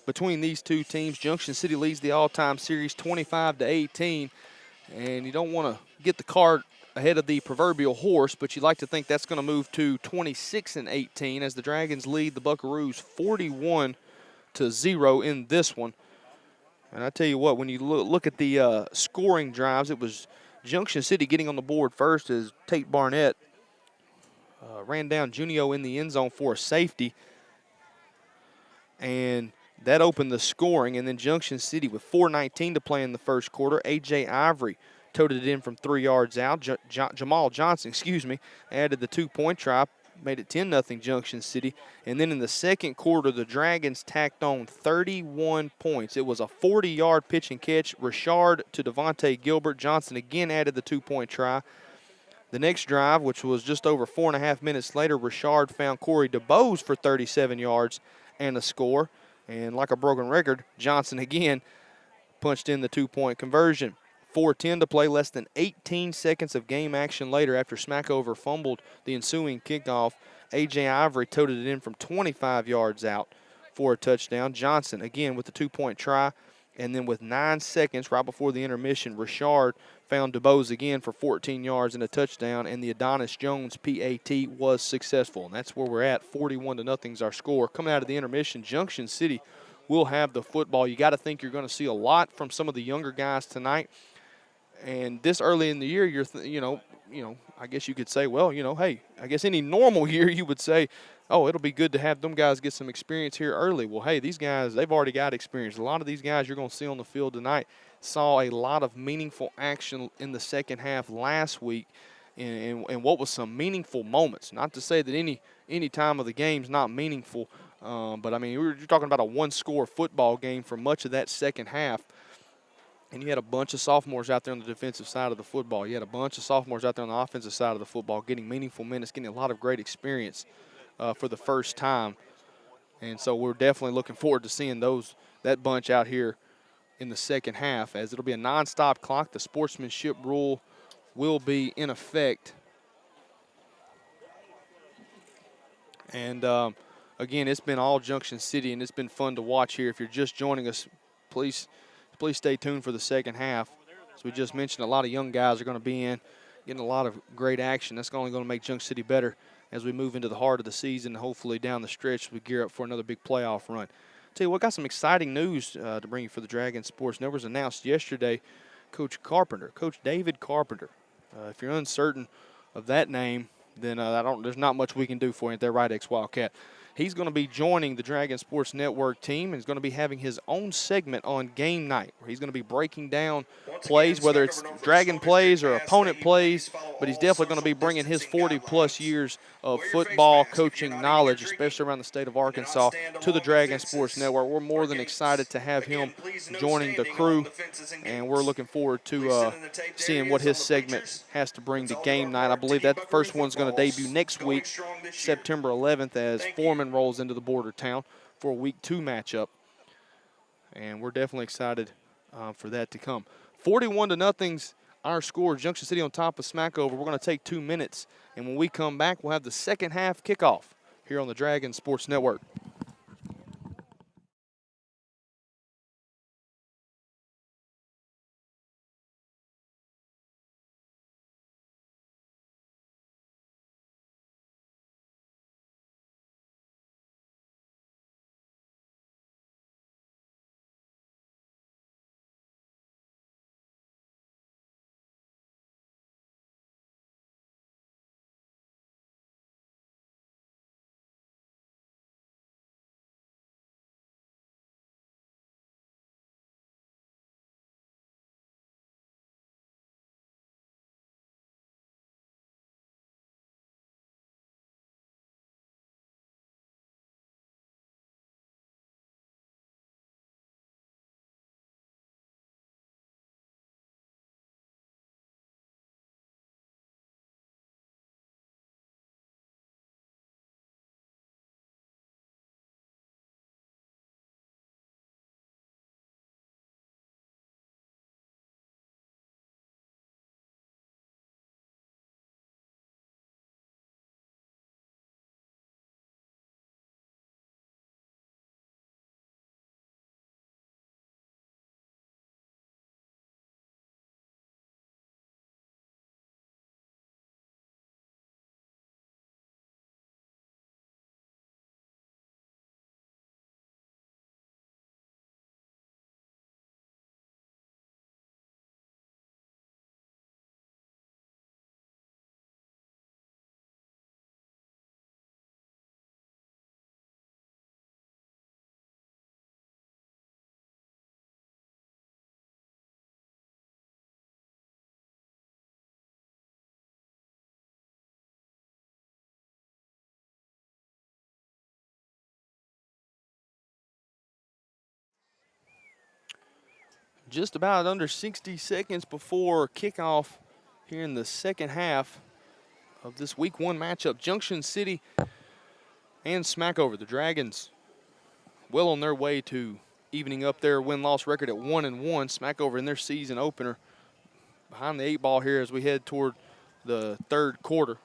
between these two teams. Junction City leads the all-time series 25-18. And you don't want to get the cart ahead of the proverbial horse, but you'd like to think that's going to move to 26-18 as the Dragons lead the Buckaroos 41-0 in this one. And I tell you what, when you look at the scoring drives, it was Junction City getting on the board first as Tate Barnett ran down Junio in the end zone for a safety. And that opened the scoring. And then Junction City with 4:19 to play in the first quarter. A.J. Ivory toted it in from 3 yards out. Jamal Johnson, added the 2-point try. Made it 10-0 Junction City. And then in the second quarter, the Dragons tacked on 31 points. It was a 40-yard pitch and catch. Richard to Devontae Gilbert. Johnson again added the 2-point try. The next drive, which was just over 4.5 minutes later, Richard found Corey DeBose for 37 yards and a score. And like a broken record, Johnson again punched in the 2-point conversion. 4:10 to play, less than 18 seconds of game action later after Smackover fumbled the ensuing kickoff. A.J. Ivory toted it in from 25 yards out for a touchdown. Johnson again with the 2-point try. And then with 9 seconds right before the intermission, Richard found DeBose again for 14 yards and a touchdown, and the Adonis Jones PAT was successful. And that's where we're at. 41-0 is our score. Coming out of the intermission, Junction City will have the football. You got to think you're going to see a lot from some of the younger guys tonight. And this early in the year, I guess you could say, well, hey, I guess any normal year you would say, oh, it'll be good to have them guys get some experience here early. Well, hey, these guys, they've already got experience. A lot of these guys you're going to see on the field tonight saw a lot of meaningful action in the second half last week and what was some meaningful moments. Not to say that any time of the game's not meaningful, but, I mean, you're talking about a one-score football game for much of that second half. And you had a bunch of sophomores out there on the defensive side of the football. You had a bunch of sophomores out there on the offensive side of the football getting meaningful minutes, getting a lot of great experience for the first time. And so we're definitely looking forward to seeing that bunch out here in the second half, as it'll be a nonstop clock. The sportsmanship rule will be in effect. And, again, it's been all Junction City, and it's been fun to watch here. If you're just joining us, please stay tuned for the second half. As we just mentioned, a lot of young guys are going to be in, getting a lot of great action. That's only going to make Junction City better as we move into the heart of the season, hopefully down the stretch we gear up for another big playoff run. Tell you what, got some exciting news to bring you for the Dragon Sports Network. Was announced yesterday. Coach David Carpenter. If you're uncertain of that name, then there's not much we can do for you. Ain't that right, ex-Wildcat? He's going to be joining the Dragon Sports Network team, and he's going to be having his own segment on game night where he's going to be breaking down plays, whether it's Dragon plays or opponent plays, but he's definitely going to be bringing his 40-plus years of football coaching knowledge, especially around the state of Arkansas, to the Dragon Sports Network. We're more than excited to have him joining the crew, and we're looking forward to seeing what his segment has to bring to game night. I believe that first one's going to debut next week, September 11th, as Foreman rolls into the border town for a Week 2 matchup. And we're definitely excited for that to come. 41-0's our score. Junction City on top of Smackover. We're going to take 2 minutes, and when we come back, we'll have the second half kickoff here on the Dragon Sports Network. just about under 60 seconds before kickoff here in the second half of this week 1 matchup. Junction City and Smackover. The Dragons well on their way to evening up their win-loss record at 1-1. Smackover in their season opener behind the 8 ball here as we head toward the third quarter.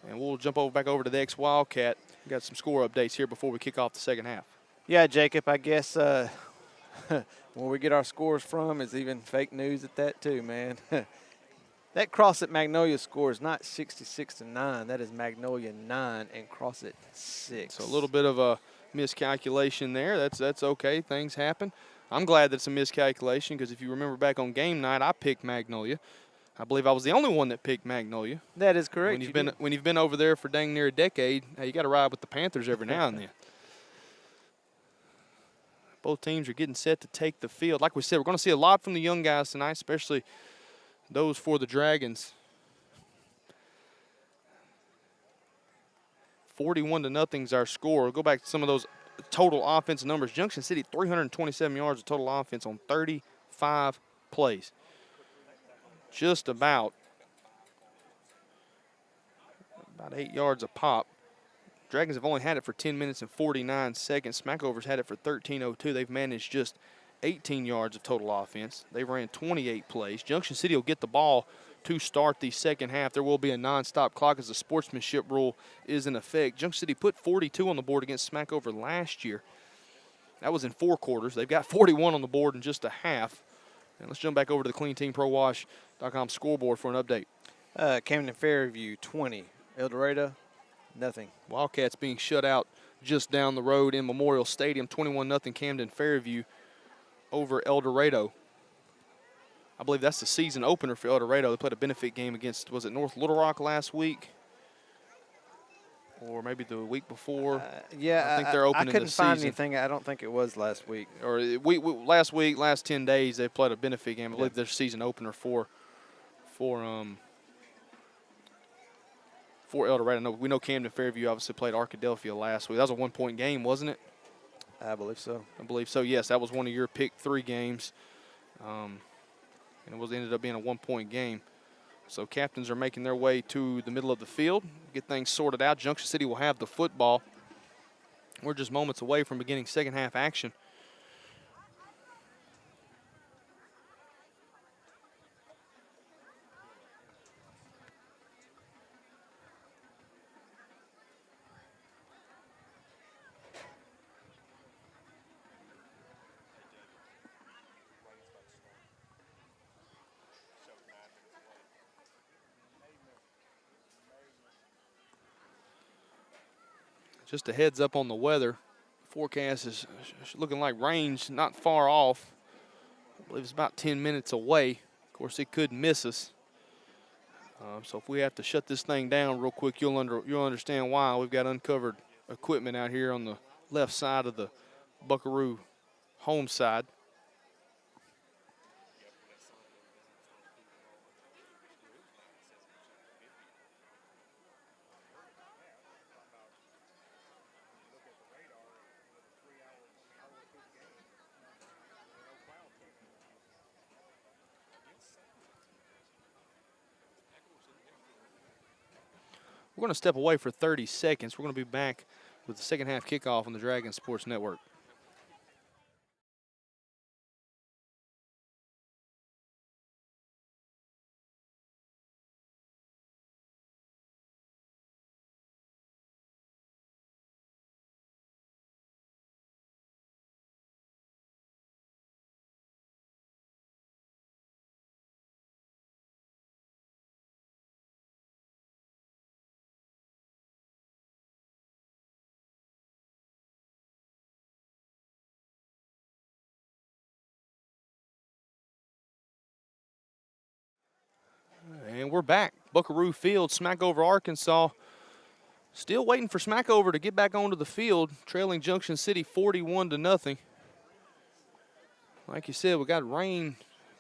And we'll jump back over to the ex-Wildcat. We got some score updates here before we kick off the second half. Yeah, Jacob, I guess where we get our scores from is even fake news at that too, man. That Crossett Magnolia score is not 66-9. That is Magnolia 9 and Crossett 6. So a little bit of a miscalculation there. That's okay. Things happen. I'm glad that it's a miscalculation because if you remember back on game night, I picked Magnolia. I believe I was the only one that picked Magnolia. That is correct. When you've been over there for dang near a decade, hey, you got to ride with the Panthers every now and then. Both teams are getting set to take the field. Like we said, we're going to see a lot from the young guys tonight, especially those for the Dragons. 41-0 is our score. We'll go back to some of those total offense numbers. Junction City, 327 yards of total offense on 35 plays. Just about 8 yards a pop. Dragons have only had it for 10 minutes and 49 seconds. Smackover's had it for 13:02. They've managed just 18 yards of total offense. They ran 28 plays. Junction City will get the ball to start the second half. There will be a nonstop clock as the sportsmanship rule is in effect. Junction City put 42 on the board against Smackover last year. That was in 4 quarters. They've got 41 on the board in just a half. And let's jump back over to the CleanTeamProWash.com scoreboard for an update. Camden Fairview 20, El Dorado nothing. Wildcats being shut out just down the road in Memorial Stadium, 21-0 Camden Fairview over El Dorado. I believe that's the season opener for El Dorado. They played a benefit game against, was it North Little Rock last week? Or maybe the week before? Yeah, I think they're opening the season. I couldn't find anything. I don't think it was last week. Or last 10 days, they played a benefit game. I believe their season opener for El Dorado. We know Camden Fairview obviously played Arkadelphia last week. That was a 1-point game, wasn't it? I believe so. I believe so, yes. That was one of your pick 3 games. And it ended up being a 1-point game. So captains are making their way to the middle of the field, get things sorted out. Junction City will have the football. We're just moments away from beginning second half action. Just a heads up on the weather. Forecast is looking like rain's not far off. I believe it's about 10 minutes away. Of course, it could miss us. So if we have to shut this thing down real quick, you'll understand why. We've got uncovered equipment out here on the left side of the Buckaroo home side. We're going to step away for 30 seconds. We're going to be back with the second half kickoff on the Dragon Sports Network. And we're back. Buckaroo Field, Smackover, Arkansas. Still waiting for Smackover to get back onto the field, trailing Junction City 41-0. Like you said, we got rain.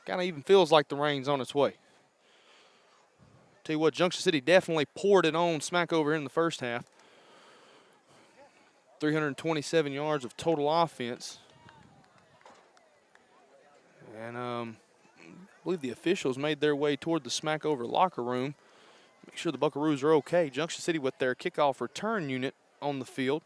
Kind of even feels like the rain's on its way. Tell you what, Junction City definitely poured it on Smackover in the first half. 327 yards of total offense. And I believe the officials made their way toward the Smackover locker room. Make sure the Buckaroos are okay. Junction City with their kickoff return unit on the field.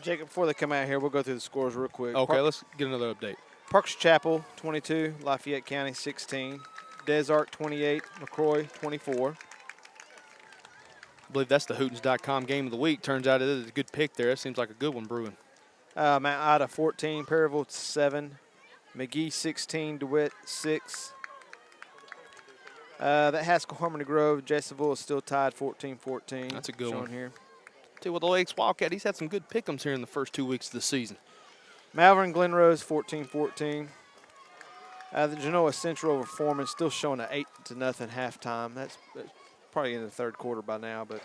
Jacob, before they come out here, we'll go through the scores real quick. Okay, let's get another update. Parks Chapel, 22. Lafayette County, 16. Des Arc, 28. McCroy, 24. I believe that's the Hootens.com game of the week. Turns out it is a good pick there. That seems like a good one brewing. Mount Ida, 14. Perryville, 7. McGee, 16. DeWitt, 6. That Haskell Harmony Grove, Jacksonville is still tied 14-14. That's a good one here. Tell you what, the Lakes Wildcat, he's had some good pick'ems here in the first 2 weeks of the season. Malvern Glen-Rose, 14-14. The Genoa Central over Foreman still showing an 8-0 halftime. That's probably in the third quarter by now, but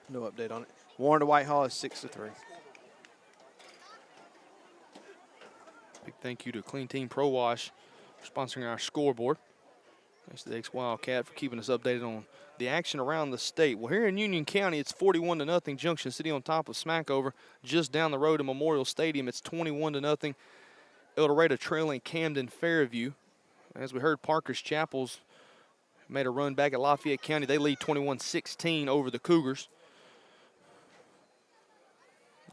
no update on it. Warren to Whitehall is 6-3. Big thank you to Clean Team Pro Wash for sponsoring our scoreboard. Thanks to the Lakes Wildcat for keeping us updated on the action around the state. Well, here in Union County, it's 41-0. Junction City on top of Smackover. Just down the road at Memorial Stadium, it's 21-0. El Dorado trailing Camden Fairview. As we heard, Parker's Chapels made a run back at Lafayette County. They lead 21-16 over the Cougars.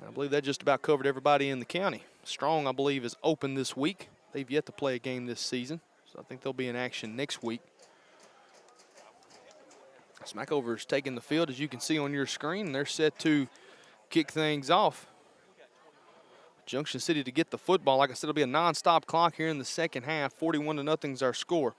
I believe that just about covered everybody in the county. Strong, I believe, is open this week. They've yet to play a game this season, so I think they'll be in action next week. Smackover is taking the field, as you can see on your screen, and they're set to kick things off. Junction City to get the football. Like I said, it'll be a nonstop clock here in the second half. 41-0 is our score.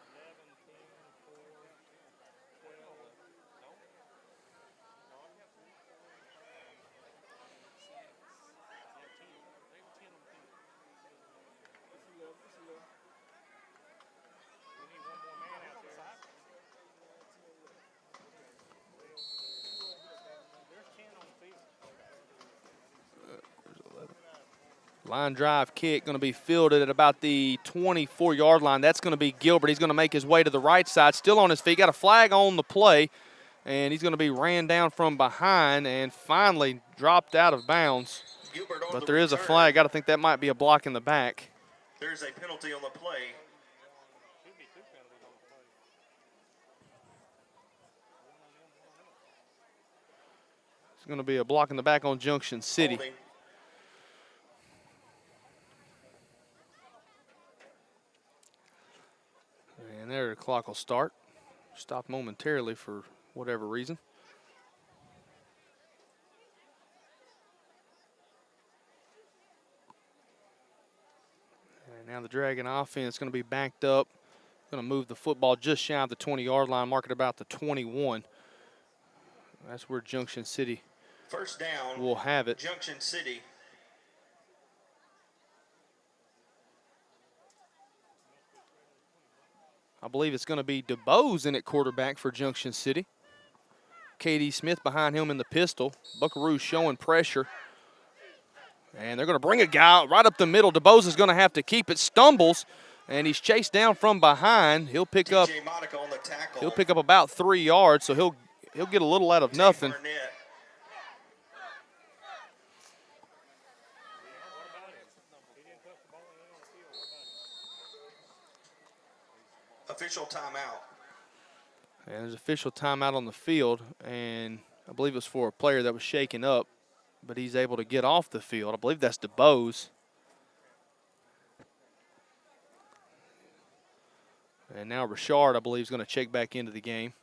Line drive kick going to be fielded at about the 24-yard line. That's going to be Gilbert. He's going to make his way to the right side, still on his feet. Got a flag on the play, and he's going to be ran down from behind and finally dropped out of bounds. But there is a flag. Got to think that might be a block in the back. There's a penalty on the play. It's going to be a block in the back on Junction City. Holding. And there the clock will start. Stop momentarily for whatever reason. And now the Dragon offense is going to be backed up. Going to move the football just shy of the 20-yard line, mark it about the 21. That's where Junction City First down. will have it. Junction City. I believe it's going to be DeBose in at quarterback for Junction City. K.D. Smith behind him in the pistol. Buckaroos showing pressure. And they're going to bring a guy right up the middle. DeBose is going to have to keep it. Stumbles, and he's chased down from behind. He'll pick up about 3 yards, so he'll get a little out of nothing. Official timeout. And there's official timeout on the field, and I believe it was for a player that was shaken up, but he's able to get off the field. I believe that's DeBose. And now Richard, I believe, is going to check back into the game.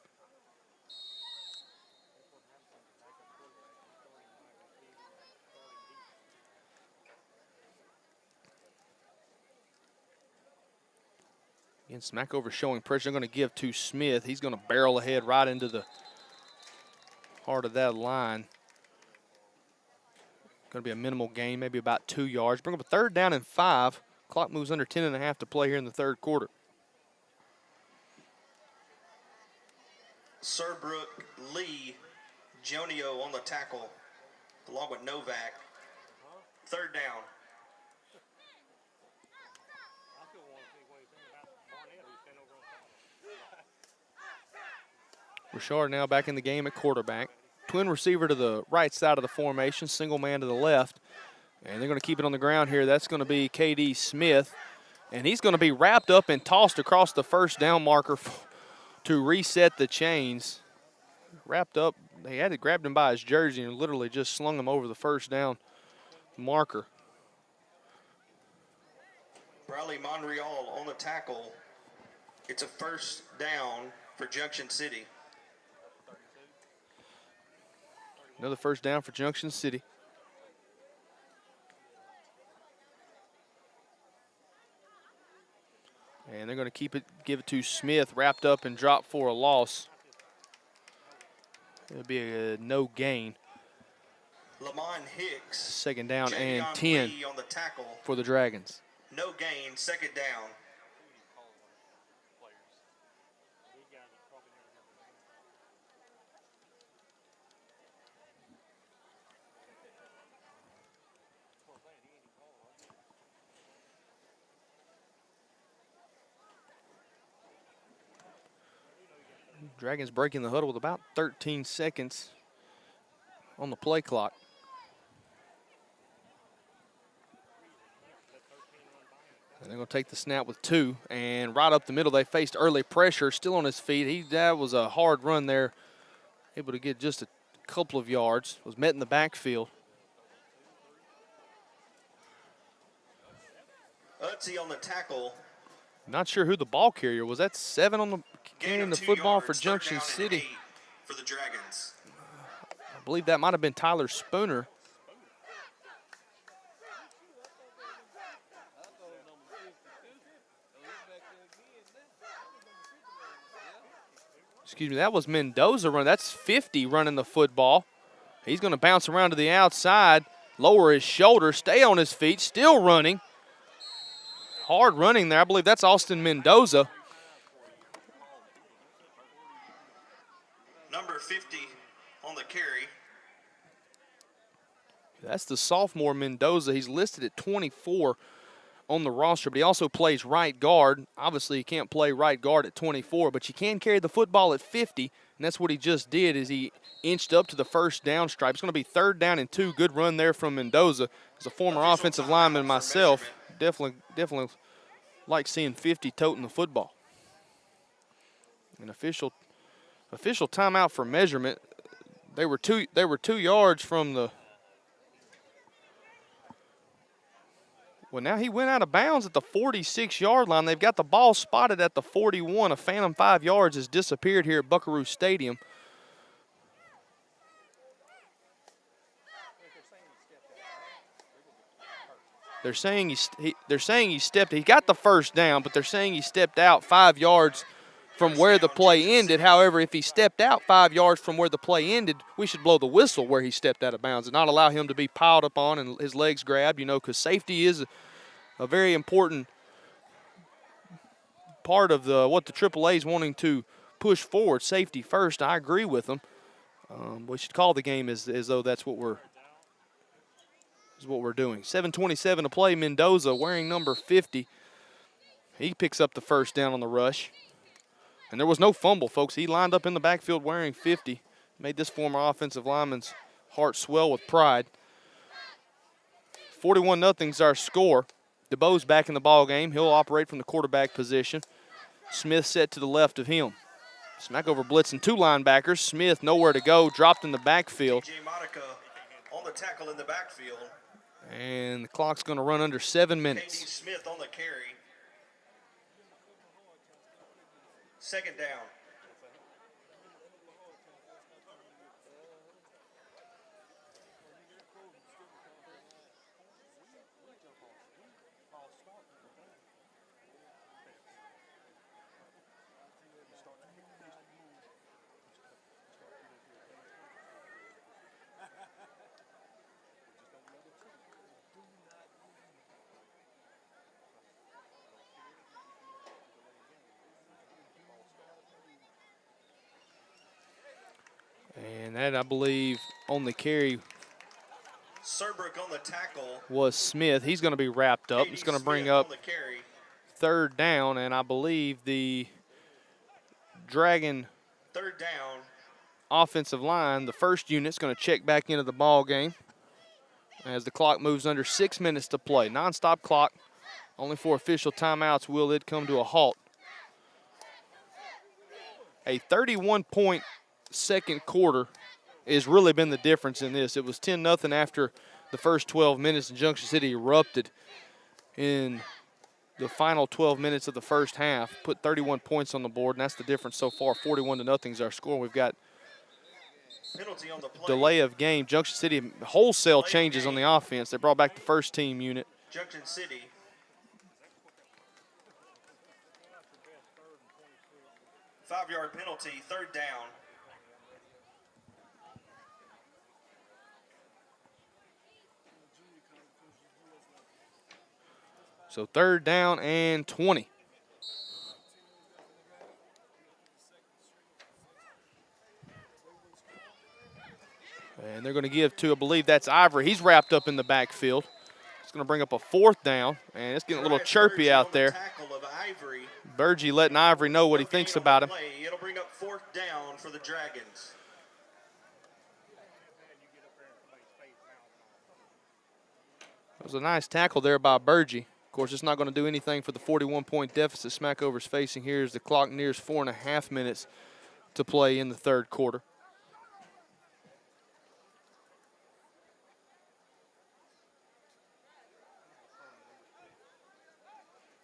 Again, Smackover showing pressure. They're going to give to Smith. He's going to barrel ahead right into the heart of that line. Going to be a minimal gain, maybe about 2 yards. Bring up a 3rd down and 5. Clock moves under 10.5 to play here in the third quarter. Surbrook, Lee, Jonio on the tackle, along with Novak. Third down. Richard now back in the game at quarterback. Twin receiver to the right side of the formation, single man to the left. And they're going to keep it on the ground here. That's going to be K.D. Smith. And he's going to be wrapped up and tossed across the first down marker to reset the chains. Wrapped up. They had grabbed him by his jersey and literally just slung him over the first down marker. Bradley Monreal on the tackle. It's a first down for Junction City. Another first down for Junction City. And they're going to give it to Smith, wrapped up and dropped for a loss. It'll be a no gain. Lamont Hicks. Second down Jadion and 10 Lee on the tackle. for the Dragons. No gain, second down. Dragons breaking the huddle with about 13 seconds on the play clock. And they're going to take the snap with 2. And right up the middle, they faced early pressure. Still on his feet. That was a hard run there. Able to get just a couple of yards. Was met in the backfield. Utzi on the tackle. Not sure who the ball carrier was. That 7 on the carrying the 2 football yards, for third Junction down and City. 8 for the Dragons. I believe that might have been Tyler Spooner. Excuse me, that was Mendoza running. That's 50 running the football. He's going to bounce around to the outside, lower his shoulder, stay on his feet, still running. Hard running there. I believe that's Austin Mendoza. Number 50 on the carry. That's the sophomore Mendoza. He's listed at 24 on the roster, but he also plays right guard. Obviously, he can't play right guard at 24, but you can carry the football at 50, and that's what he just did is he inched up to the first down stripe. It's going to be 3rd down and 2. Good run there from Mendoza. As a former offensive lineman myself, definitely like seeing 50 toting the football. An official timeout for measurement. They were 2 yards from the. Well, now he went out of bounds at the 46-yard line. They've got the ball spotted at the 41. A phantom 5 yards has disappeared here at Buckaroo Stadium. They're saying he stepped. He got the first down, but they're saying he stepped out 5 yards from where the play ended. However, if he stepped out 5 yards from where the play ended, we should blow the whistle where he stepped out of bounds and not allow him to be piled up on and his legs grabbed, because safety is a very important part of what the AAA is wanting to push forward. Safety first. I agree with them. We should call the game as though that's what we're doing. 7:27 to play. Mendoza wearing number 50. He picks up the first down on the rush. And there was no fumble, folks. He lined up in the backfield wearing 50. Made this former offensive lineman's heart swell with pride. 41-0's our score. DeBoe's back in the ball game. He'll operate from the quarterback position. Smith set to the left of him. Smackover blitzing 2 linebackers. Smith nowhere to go, dropped in the backfield. TJ Monica on the tackle in the backfield. And the clock's going to run under 7 KD minutes. Smith on the carry. Second down. And that, I believe, on the carry Serbrook on the tackle. was Smith. He's going to be wrapped up. It's going to bring Smith up on the carry. 3rd down, and I believe the Dragon 3rd down. offensive line, the first unit's going to check back into the ball game as the clock moves under 6 minutes to play. Non-stop clock. Only 4 official timeouts will it come to a halt. A 31-point second quarter has really been the difference in this. It was 10-0 after the first 12 minutes, and Junction City erupted in the final 12 minutes of the first half, put 31 points on the board, and that's the difference so far. 41-0 is our score. We've got Penalty on the play. delay of game. Junction City wholesale changes on the offense. They brought back the first team unit. Junction City. Five-yard penalty, 3rd down. So 3rd down and 20. And they're going to give to, I believe that's Ivory. He's wrapped up in the backfield. It's going to bring up a 4th down, and it's getting a little chirpy out there. Burgee letting Ivory know what he thinks about him. It'll bring up 4th down for the Dragons. It was a nice tackle there by Burgee. Of course, it's not going to do anything for the 41-point deficit Smackover's facing here as the clock nears 4.5 minutes to play in the 3rd quarter.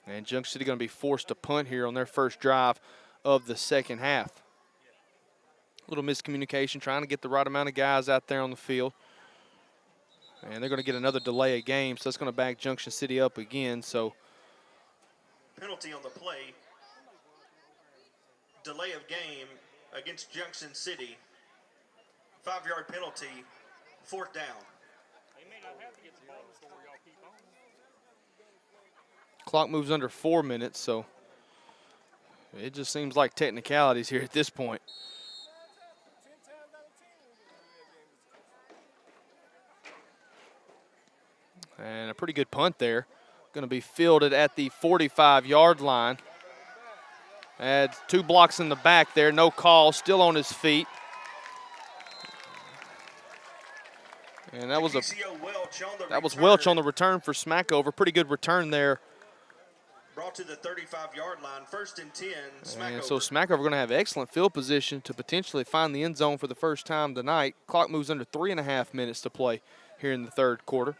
And Junction City going to be forced to punt here on their first drive of the second half. A little miscommunication, trying to get the right amount of guys out there on the field. And they're going to get another delay of game, so that's going to back Junction City up again. So penalty on the play. Delay of game against Junction City. 5-yard penalty, 4th down. Clock moves under 4 minutes, so it just seems like technicalities here at this point. And a pretty good punt there. Going to be fielded at the 45-yard line. Adds 2 blocks in the back there. No call, still on his feet. And that was Welch on the return for Smackover. Pretty good return there. Brought to the 35-yard line, 1st and 10, Smackover. And so Smackover going to have excellent field position to potentially find the end zone for the first time tonight. Clock moves under 3.5 minutes to play here in the 3rd quarter.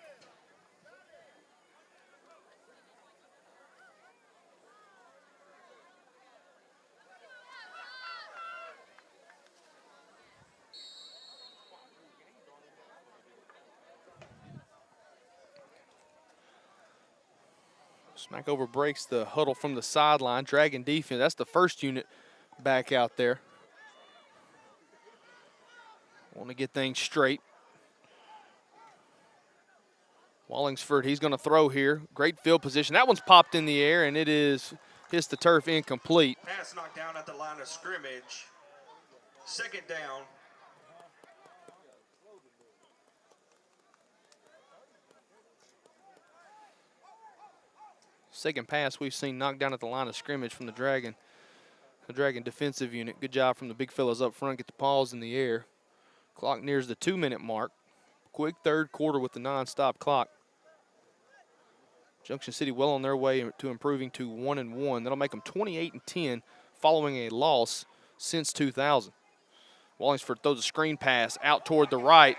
Smackover breaks the huddle from the sideline. Dragon defense, that's the first unit back out there. Want to get things straight. Wallingsford, he's going to throw here. Great field position. That one's popped in the air, and it is hits the turf incomplete. Pass knocked down at the line of scrimmage. 2nd down. Second pass we've seen knocked down at the line of scrimmage from the Dragon defensive unit. Good job from the big fellas up front. Get the paws in the air. Clock nears the 2-minute mark. Quick 3rd quarter with the non-stop clock. Junction City well on their way to improving to 1-1. That'll make them 28-10 following a loss since 2000. Wallingsford throws a screen pass out toward the right.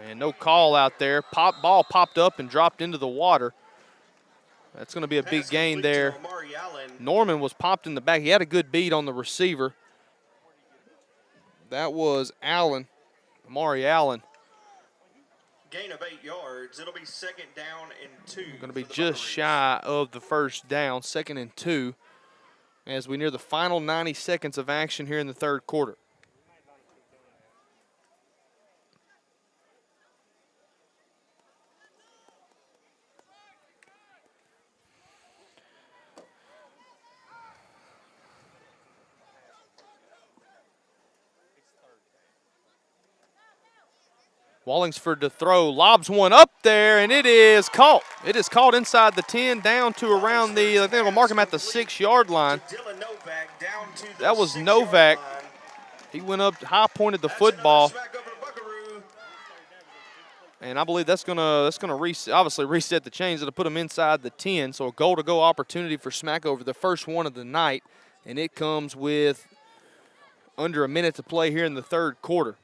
And no call out there. Ball popped up and dropped into the water. That's going to be a big gain there. Norman was popped in the back. He had a good beat on the receiver. That was Allen, Amari Allen. Gain of 8 yards. It'll be 2nd down and 2. Going to be just shy of the first down, 2nd and 2, as we near the final 90 seconds of action here in the 3rd quarter. Wallingsford to throw, lobs one up there, and it is caught. It is caught inside the 10 down to around the, I think they'll mark him at the 6-yard line. That was Novak. He went up, high pointed the football. And I believe that's gonna obviously reset the chains. It'll put them inside the 10. So a goal-to-go opportunity for Smackover, the first one of the night, and it comes with under a minute to play here in the third quarter.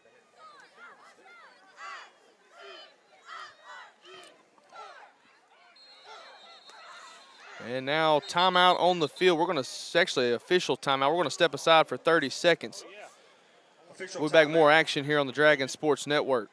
And now timeout on the field. We're going to, actually official timeout. We're going to step aside for 30 seconds. We'll be back, more action here on the Dragon Sports Network.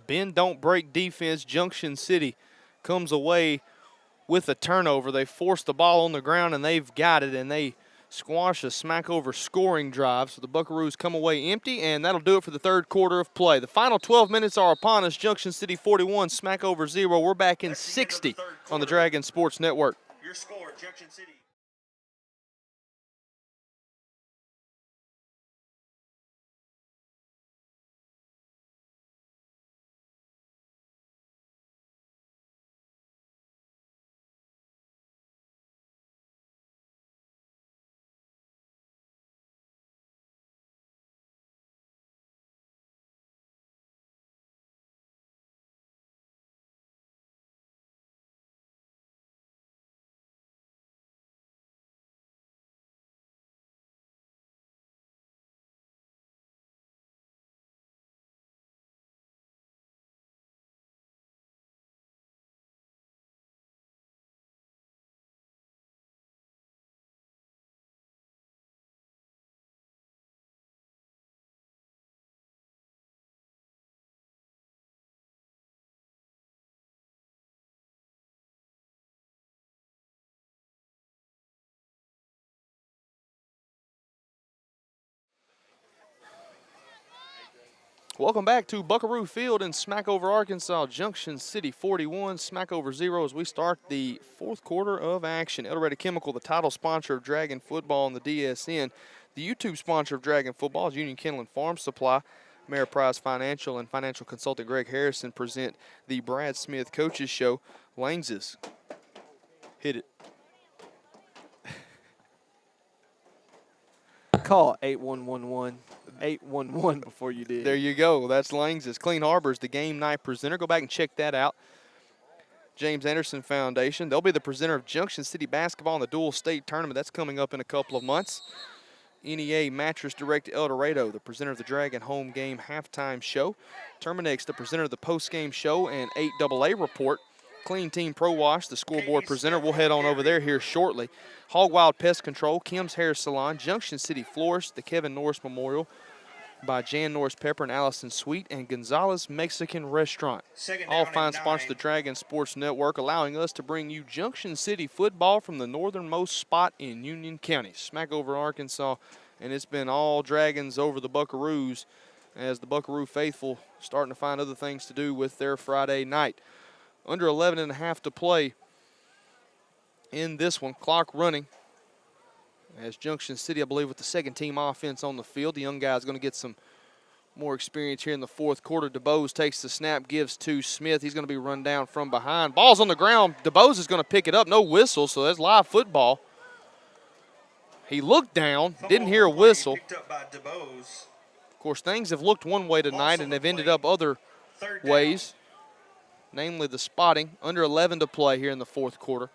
Bend don't break defense. Junction City comes away with a turnover. They force the ball on the ground and they've got it, and they squash a Smackover scoring drive. So the Buckaroos come away empty, and that'll do it for the third quarter of play. The final 12 minutes are upon us. Junction City 41, Smackover 0. We're back in 60 on the Dragon Sports Network. Your score, Junction City. Welcome back to Buckaroo Field in Smackover, Arkansas. Junction City 41, Smackover 0 as we start the fourth quarter of action. El Dorado Chemical, the title sponsor of Dragon Football and the DSN. The YouTube sponsor of Dragon Football is Union Kennel and Farm Supply. Ameriprise Financial and financial consultant Greg Harrison present the Brad Smith Coaches Show. Langses hit it. Call 8111. 811 before you did. There you go. That's Langses. Clean Harbors, the game night presenter. Go back and check that out. James Anderson Foundation. They'll be the presenter of Junction City Basketball in the Dual State Tournament. That's coming up in a couple of months. NEA Mattress Direct El Dorado, the presenter of the Dragon Home Game Halftime Show. Terminex, the presenter of the Post-Game Show and 8AA Report. Clean Team Pro Wash, the scoreboard presenter. We'll head on over there here shortly. Hog Wild Pest Control, Kim's Hair Salon, Junction City Florist, the Kevin Norris Memorial by Jan Norris Pepper and Allison Sweet, and Gonzalez Mexican Restaurant. All fine sponsors of the Dragon Sports Network, allowing us to bring you Junction City football from the northernmost spot in Union County, Smackover, Arkansas. And it's been all Dragons over the Buckaroos as the Buckaroo faithful starting to find other things to do with their Friday night. Under 11 and a half to play in this one. Clock running as Junction City, I believe, with the second team offense on the field. The young guy's going to get some more experience here in the fourth quarter. DeBose takes the snap, gives to Smith. He's going to be run down from behind. Ball's on the ground. DeBose is going to pick it up. No whistle, so that's live football. He looked down, didn't hear a whistle. Picked up by DeBose. Of course, things have looked one way tonight and have ended up other Third down. ways, namely the spotting. Under 11 to play here in the fourth quarter.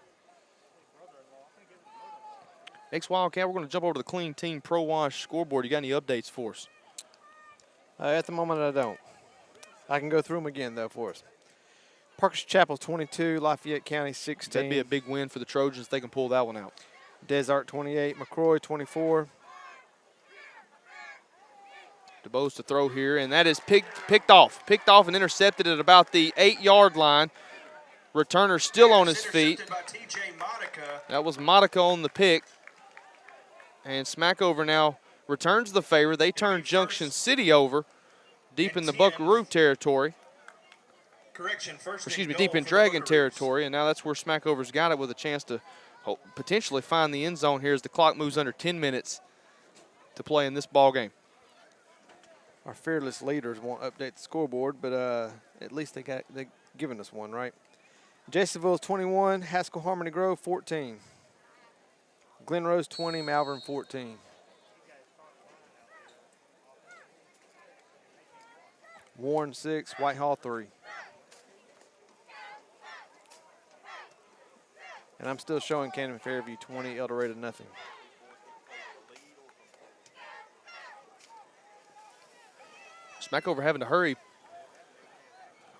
Next Wildcat, we're going to jump over to the Clean Team Pro Wash scoreboard. You got any updates for us? At the moment, I don't. I can go through them again, though, for us. Parker's Chapel 22, Lafayette County 16. That'd be a big win for the Trojans if they can pull that one out. Desart 28, McCroy 24. DeBose to throw here, and that is picked off. Picked off and intercepted at about the 8-yard line. Returner still on his feet. Intercepted by T.J. Monica. That was Monica on the pick. And Smackover now returns the favor. They turn Junction City over deep in the Buckaroo territory. Correction, first Excuse me, and deep goal in for the Dragon Buckaroos. territory. And now that's where Smackover's got it with a chance to potentially find the end zone here as the clock moves under 10 minutes to play in this ball game. Our fearless leaders won't update the scoreboard, but at least they're giving us one, right? Jasonville's 21, Haskell Harmony Grove 14. Glen Rose 20, Malvern 14. Warren 6, Whitehall 3. And I'm still showing Cannon Fairview 20, El Dorado nothing. Smackover having to hurry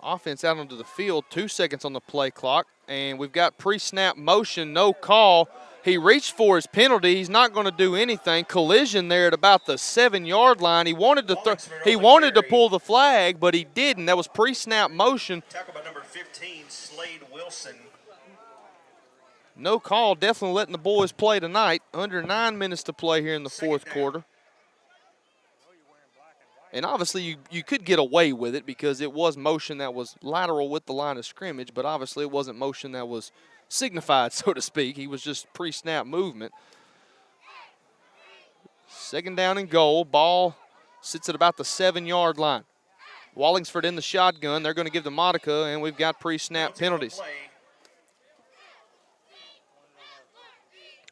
offense out onto the field. 2 seconds on the play clock. And we've got pre-snap motion, no call. He reached for his penalty. He's not going to do anything. Collision there at about the 7-yard line. He wanted to pull the flag, but he didn't. That was pre-snap motion. Tackle by number 15, Slade Wilson. No call. Definitely letting the boys play tonight. Under 9 minutes to play here in the fourth quarter. And obviously you could get away with it because it was motion that was lateral with the line of scrimmage, but obviously it wasn't motion that was signified, so to speak. He was just pre-snap movement. Second down and goal. Ball sits at about the 7-yard line. Wallingsford in the shotgun. They're going to give to Monica, and we've got pre-snap penalties.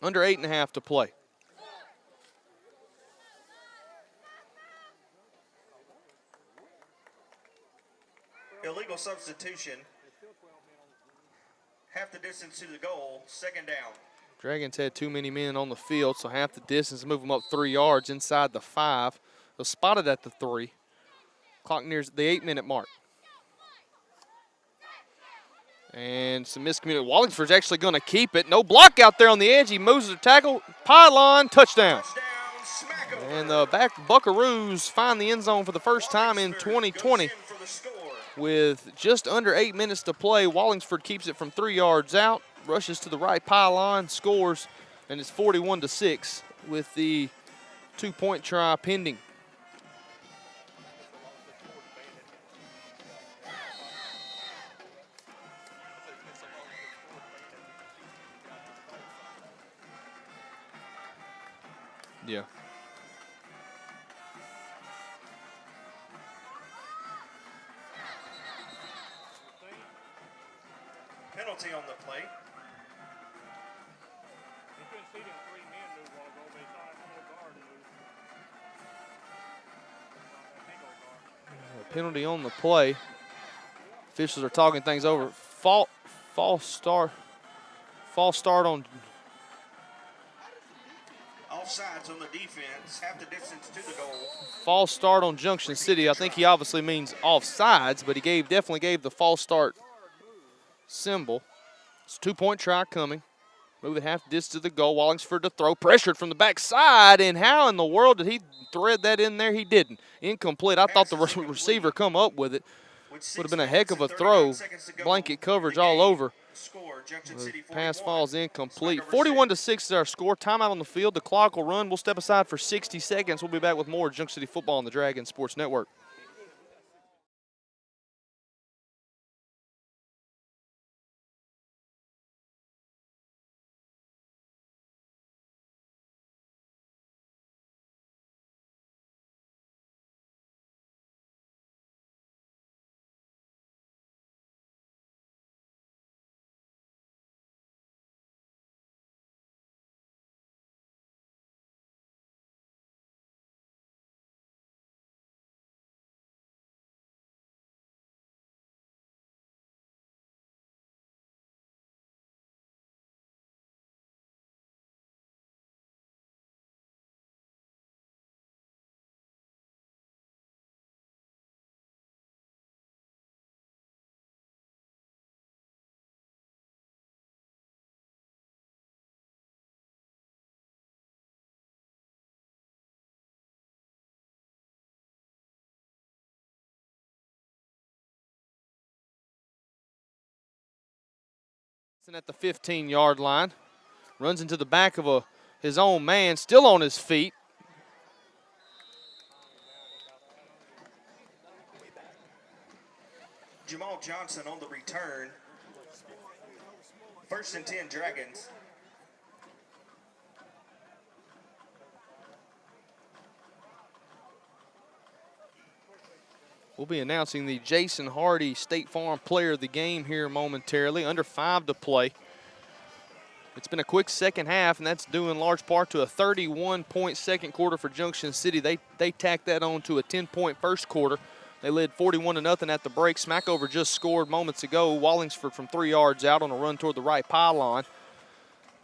Under 8.5 to play. Illegal substitution. Half the distance to the goal, second down. Dragons had too many men on the field, so half the distance, move them up 3 yards inside the 5. They're spotted at the 3. Clock nears the 8-minute mark. And some miscommunication. Wallingsford's actually going to keep it. No block out there on the edge. He moves the tackle. Pylon, touchdown. And the Buckaroos find the end zone for the first time in 2020. With just under 8 minutes to play, Wallingsford keeps it from 3 yards out, rushes to the right pylon, scores, and it's 41-6 with the 2-point try pending. Yeah. Penalty on the play. Penalty on the play. Officials are talking things over. False start on. Offsides on the defense, half the distance to the goal. False start on Junction City. I think he obviously means offsides, but he definitely gave the false start symbol. It's a 2-point try coming. Move it half distance to the goal. Wallingsford to throw. Pressured from the backside. And how in the world did he thread that in there? He didn't. Incomplete. I thought the receiver come up with it. Would have been a heck of a throw. Blanket coverage all over. The pass falls incomplete. 41-6 is our score. Timeout on the field. The clock will run. We'll step aside for 60 seconds. We'll be back with more Junction City football on the Dragon Sports Network. At the 15-yard line. Runs into the back of his own man, still on his feet. Jamal Johnson on the return. 1st and 10 Dragons. We'll be announcing the Jason Hardy State Farm Player of the Game here momentarily. Under 5 to play. It's been a quick second half, and that's due in large part to a 31-point second quarter for Junction City. They tacked that on to a 10-point first quarter. They led 41-0 at the break. Smackover just scored moments ago. Wallingsford from 3 yards out on a run toward the right pylon.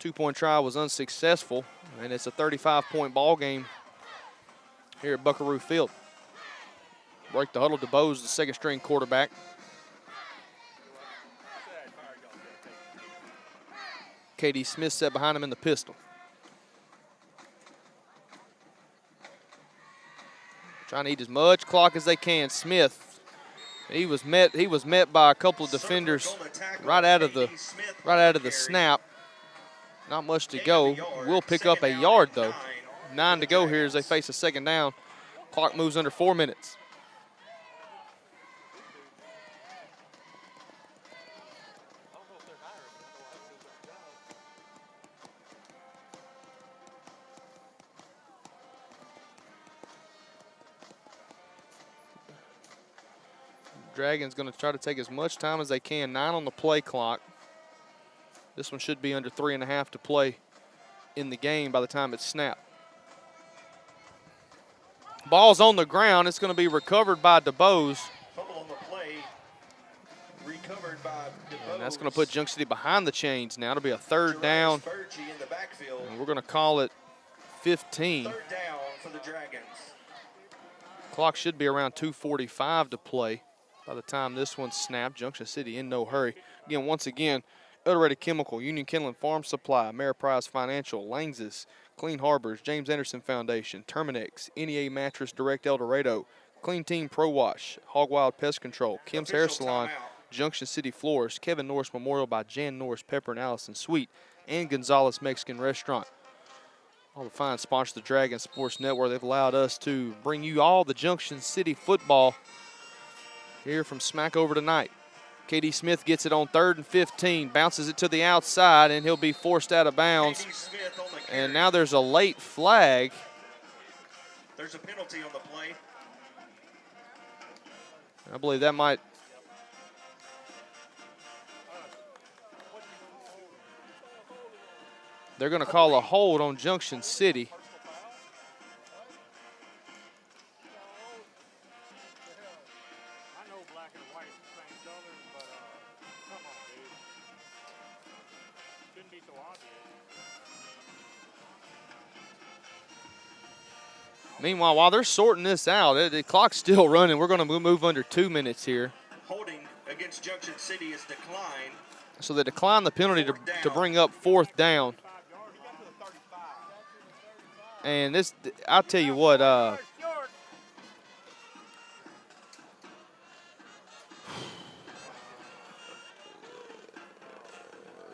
2-point try was unsuccessful, and it's a 35-point ball game here at Buckaroo Field. Break the huddle. DeBose, the second-string quarterback. K.D. Smith set behind him in the pistol. Trying to eat as much clock as they can. Smith, he was met by a couple of defenders right out of the snap. Not much to go. We'll pick up a yard though. 9 to go here as they face a second down. Clock moves under 4 minutes. Dragons going to try to take as much time as they can. 9 on the play clock. This one should be under 3.5 to play in the game by the time it's snapped. Ball's on the ground. It's going to be recovered by DeBose. Fumble on the play. Recovered by DeBose. And that's going to put Junction City behind the chains now. It'll be a third down. In the backfield. And we're going to call it 15. 3rd down for the Dragons. Clock should be around 2:45 to play by the time this one's snapped. Junction City in no hurry. Again, once again, Eldorado Chemical, Union Kenneland Farm Supply, Ameriprise Financial, Langs's, Clean Harbors, James Anderson Foundation, Terminex, NEA Mattress Direct El Dorado, Clean Team Pro Wash, Hog Wild Pest Control, Kim's Hair Salon, Junction City Floors, Kevin Norris Memorial by Jan Norris Pepper and Allison Sweet, and Gonzalez Mexican Restaurant. All the fine sponsors of the Dragon Sports Network. They've allowed us to bring you all the Junction City football here from Smackover tonight. K.D. Smith gets it on 3rd and 15, bounces it to the outside, and he'll be forced out of bounds. And now there's a late flag. There's a penalty on the play. I believe that might. They're going to call a hold on Junction City. Meanwhile, while they're sorting this out, the clock's still running. We're going to move under 2 minutes here. Holding against Junction City is declined. So they decline the penalty to bring up 4th down. And this, I'll tell you what,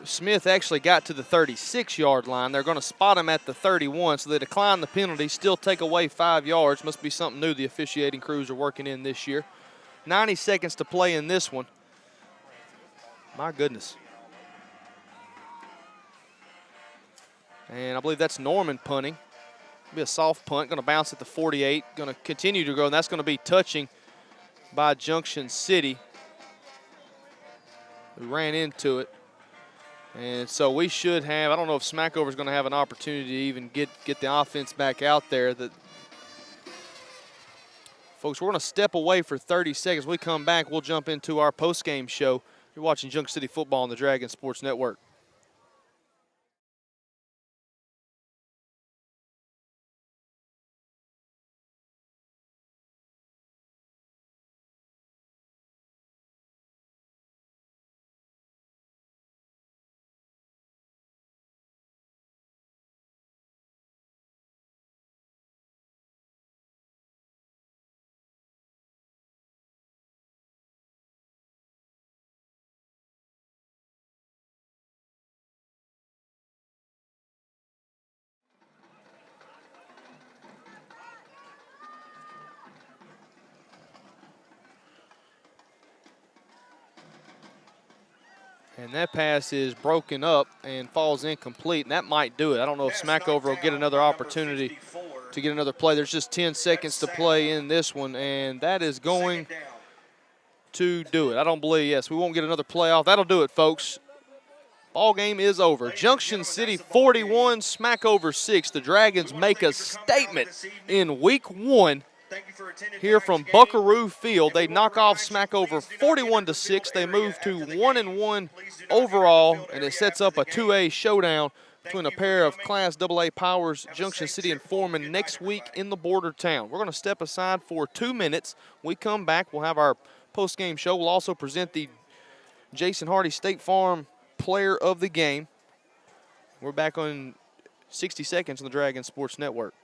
Smith actually got to the 36-yard line. They're going to spot him at the 31, so they decline the penalty, still take away 5 yards. Must be something new the officiating crews are working in this year. 90 seconds to play in this one. My goodness. And I believe that's Norman punting. Be a soft punt, going to bounce at the 48, going to continue to go, and that's going to be touching by Junction City, who ran into it. And so we should have, I don't know if Smackover is going to have an opportunity to even get the offense back out there. Folks, we're going to step away for 30 seconds. When we come back, we'll jump into our post-game show. You're watching Junction City football on the Dragon Sports Network. And that pass is broken up and falls incomplete, and that might do it. I don't know if Smackover will get another opportunity to get another play. There's just 10 seconds to play in this one, and that is going to do it. I don't believe, yes, we won't get another play off. That'll do it, folks. Ball game is over. Junction City 41, Smackover 6. The Dragons make a statement in week 1 here from Buckaroo Field. They knock off Smackover 41-6. They move to 1-1 overall, and it sets up a 2A showdown between a pair of Class AA powers, Junction City and Foreman, next week in the border town. We're going to step aside for 2 minutes. We come back, we'll have our post-game show. We'll also present the Jason Hardy State Farm Player of the Game. We're back on 60 seconds on the Dragon Sports Network.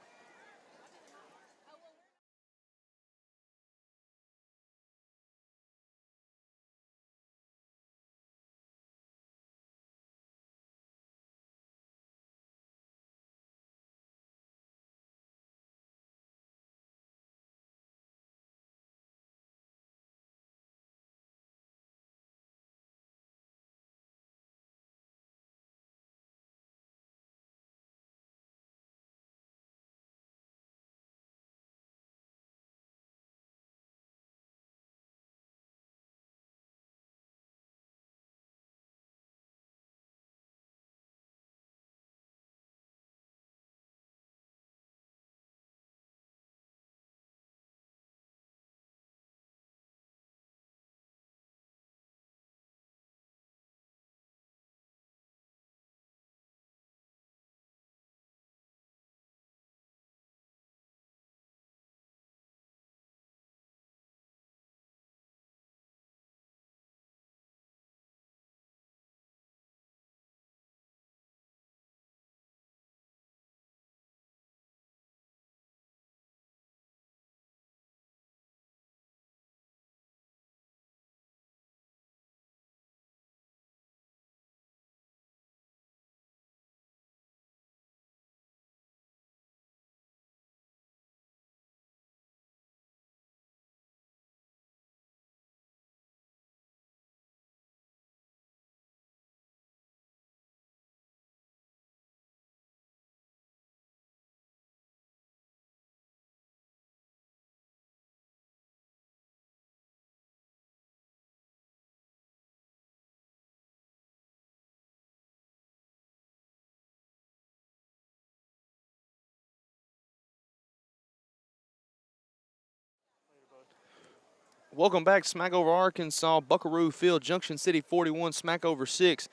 Welcome back, Smackover, Arkansas, Buckaroo Field, Junction City 41, Smackover 6.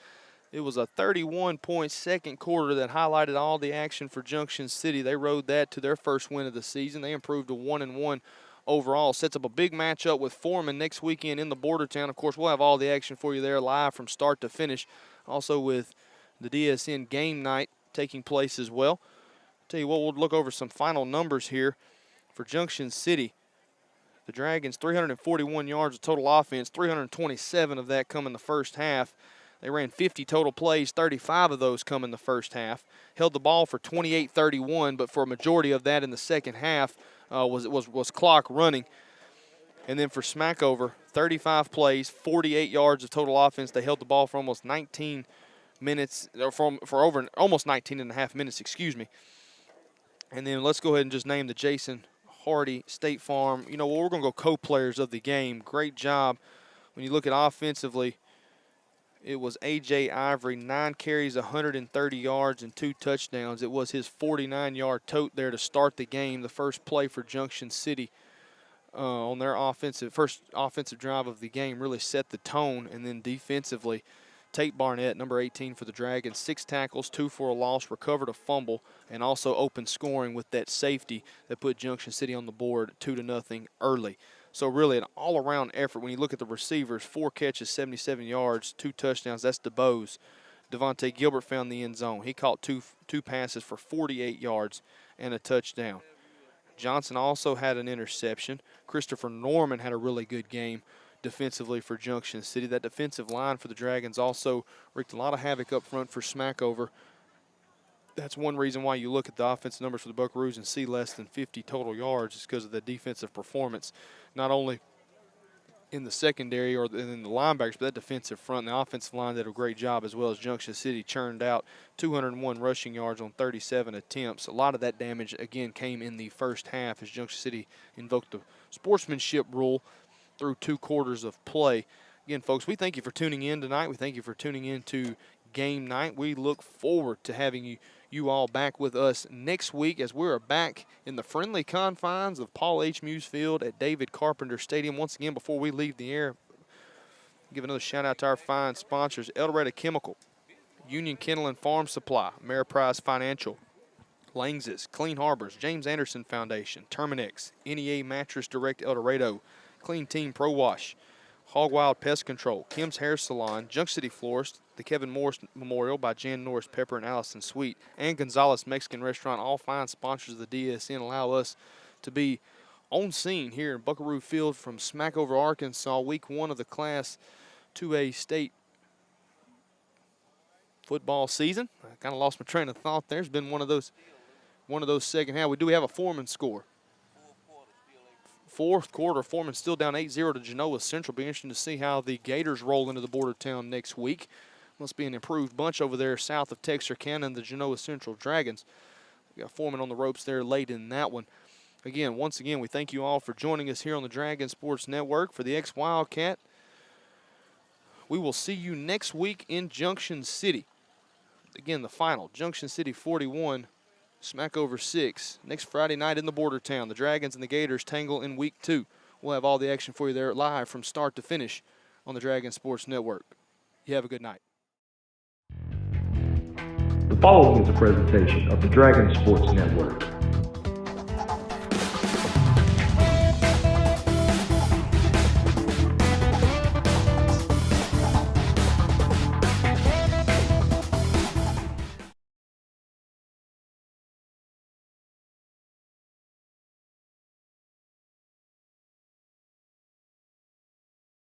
It was a 31-point second quarter that highlighted all the action for Junction City. They rode that to their first win of the season. They improved to 1-1 overall. Sets up a big matchup with Foreman next weekend in the border town. Of course, we'll have all the action for you there live from start to finish. Also with the DSN game night taking place as well. Tell you what, we'll look over some final numbers here for Junction City. The Dragons, 341 yards of total offense, 327 of that come in the first half. They ran 50 total plays, 35 of those come in the first half. Held the ball for 28-31, but for a majority of that in the second half was clock running. And then for Smackover, 35 plays, 48 yards of total offense. They held the ball for almost 19 minutes, or for over almost 19 and a half minutes, excuse me. And then let's go ahead and just name the Jason Hardy State Farm. You know, we're going to go co-players of the game. Great job. When you look at offensively, it was A.J. Ivory, 9 carries, 130 yards, and 2 touchdowns. It was his 49-yard tote there to start the game, the first play for Junction City on their first offensive drive of the game, really set the tone. And then defensively, Tate Barnett, number 18 for the Dragons, 6 tackles, 2 for a loss, recovered a fumble, and also open scoring with that safety that put Junction City on the board 2-0 early. So really an all-around effort. When you look at the receivers, 4 catches, 77 yards, 2 touchdowns. That's DeBose. Devontae Gilbert found the end zone. He caught two passes for 48 yards and a touchdown. Johnson also had an interception. Christopher Norman had a really good game defensively for Junction City. That defensive line for the Dragons also wreaked a lot of havoc up front for Smackover. That's one reason why you look at the offensive numbers for the Buckaroos and see less than 50 total yards is because of the defensive performance, not only in the secondary or in the linebackers, but that defensive front and the offensive line did a great job, as well as Junction City churned out 201 rushing yards on 37 attempts. A lot of that damage, again, came in the first half as Junction City invoked the sportsmanship rule through 2 quarters of play. Again, folks, we thank you for tuning in tonight. We thank you for tuning in to game night. We look forward to having you all back with us next week as we're back in the friendly confines of Paul H. Muse Field at David Carpenter Stadium. Once again, before we leave the air, give another shout out to our fine sponsors: El Dorado Chemical, Union Kennel and Farm Supply, Ameriprise Financial, Langs's, Clean Harbors, James Anderson Foundation, Terminex, NEA Mattress Direct El Dorado, Clean Team Pro Wash, Hog Wild Pest Control, Kim's Hair Salon, Junction City Florist, the Kevin Morris Memorial by Jan Norris Pepper and Allison Sweet, and Gonzalez Mexican Restaurant, all fine sponsors of the DSN, allow us to be on scene here in Buckaroo Field from Smackover, Arkansas, week 1 of the Class 2A state football season. I kind of lost my train of thought there. It's been one of those second half. We have a Foreman score. Fourth quarter, Foreman still down 8-0 to Genoa Central. Be interesting to see how the Gators roll into the border town next week. Must be an improved bunch over there south of Texarkana and the Genoa Central Dragons. We got Foreman on the ropes there late in that one. Again, once again, we thank you all for joining us here on the Dragon Sports Network. For the ex-Wildcat, we will see you next week in Junction City. Again, the final, Junction City 41, Smackover 6. Next Friday night in the border town, the Dragons and the Gators tangle in week 2. We'll have all the action for you there live from start to finish on the Dragon Sports Network. You have a good night. The following is a presentation of the Dragon Sports Network.